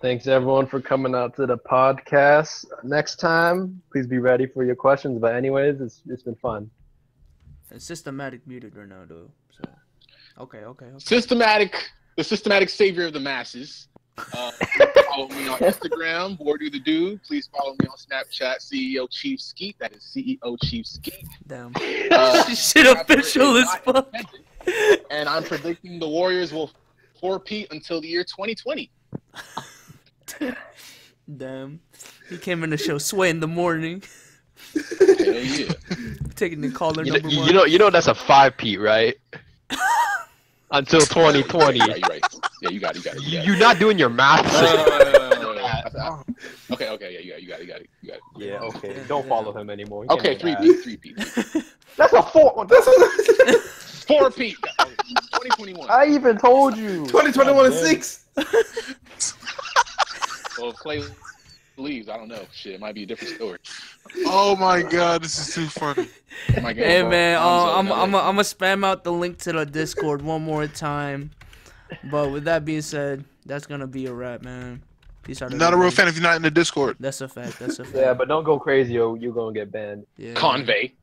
Thanks everyone for coming out to the podcast. Next time, please be ready for your questions. But anyways, it's been fun. And Systematic muted right now, though. So, okay. The systematic savior of the masses. Follow me on Instagram, Border the Dude. Please follow me on Snapchat, CEO Chief Skeet. That is CEO Chief Skeet. Damn. Shit official as fuck. And I'm predicting the Warriors will 4-peat until the year 2020. Damn. He came in the show Sway in the morning. Hell yeah. Taking the caller You number one. know that's a 5-peat, right? Until 2020. You're right. Yeah, you got it. You're not doing your math. Okay, yeah, you got it. Yeah, okay. Don't follow him anymore. Okay, 3-peat. That's a 4. That's 4-peat. 2021. I even told you. 2021 and 6. Well, if Clay leaves, I don't know. Shit, it might be a different story. Oh my god, this is too funny. Hey man, I'm gonna spam out the link to the Discord one more time. But with that being said, that's gonna be a wrap, man. Peace out. Not a real fan if you're not in the Discord. That's a fact. Yeah, but don't go crazy or you're gonna get banned. Yeah. Convey.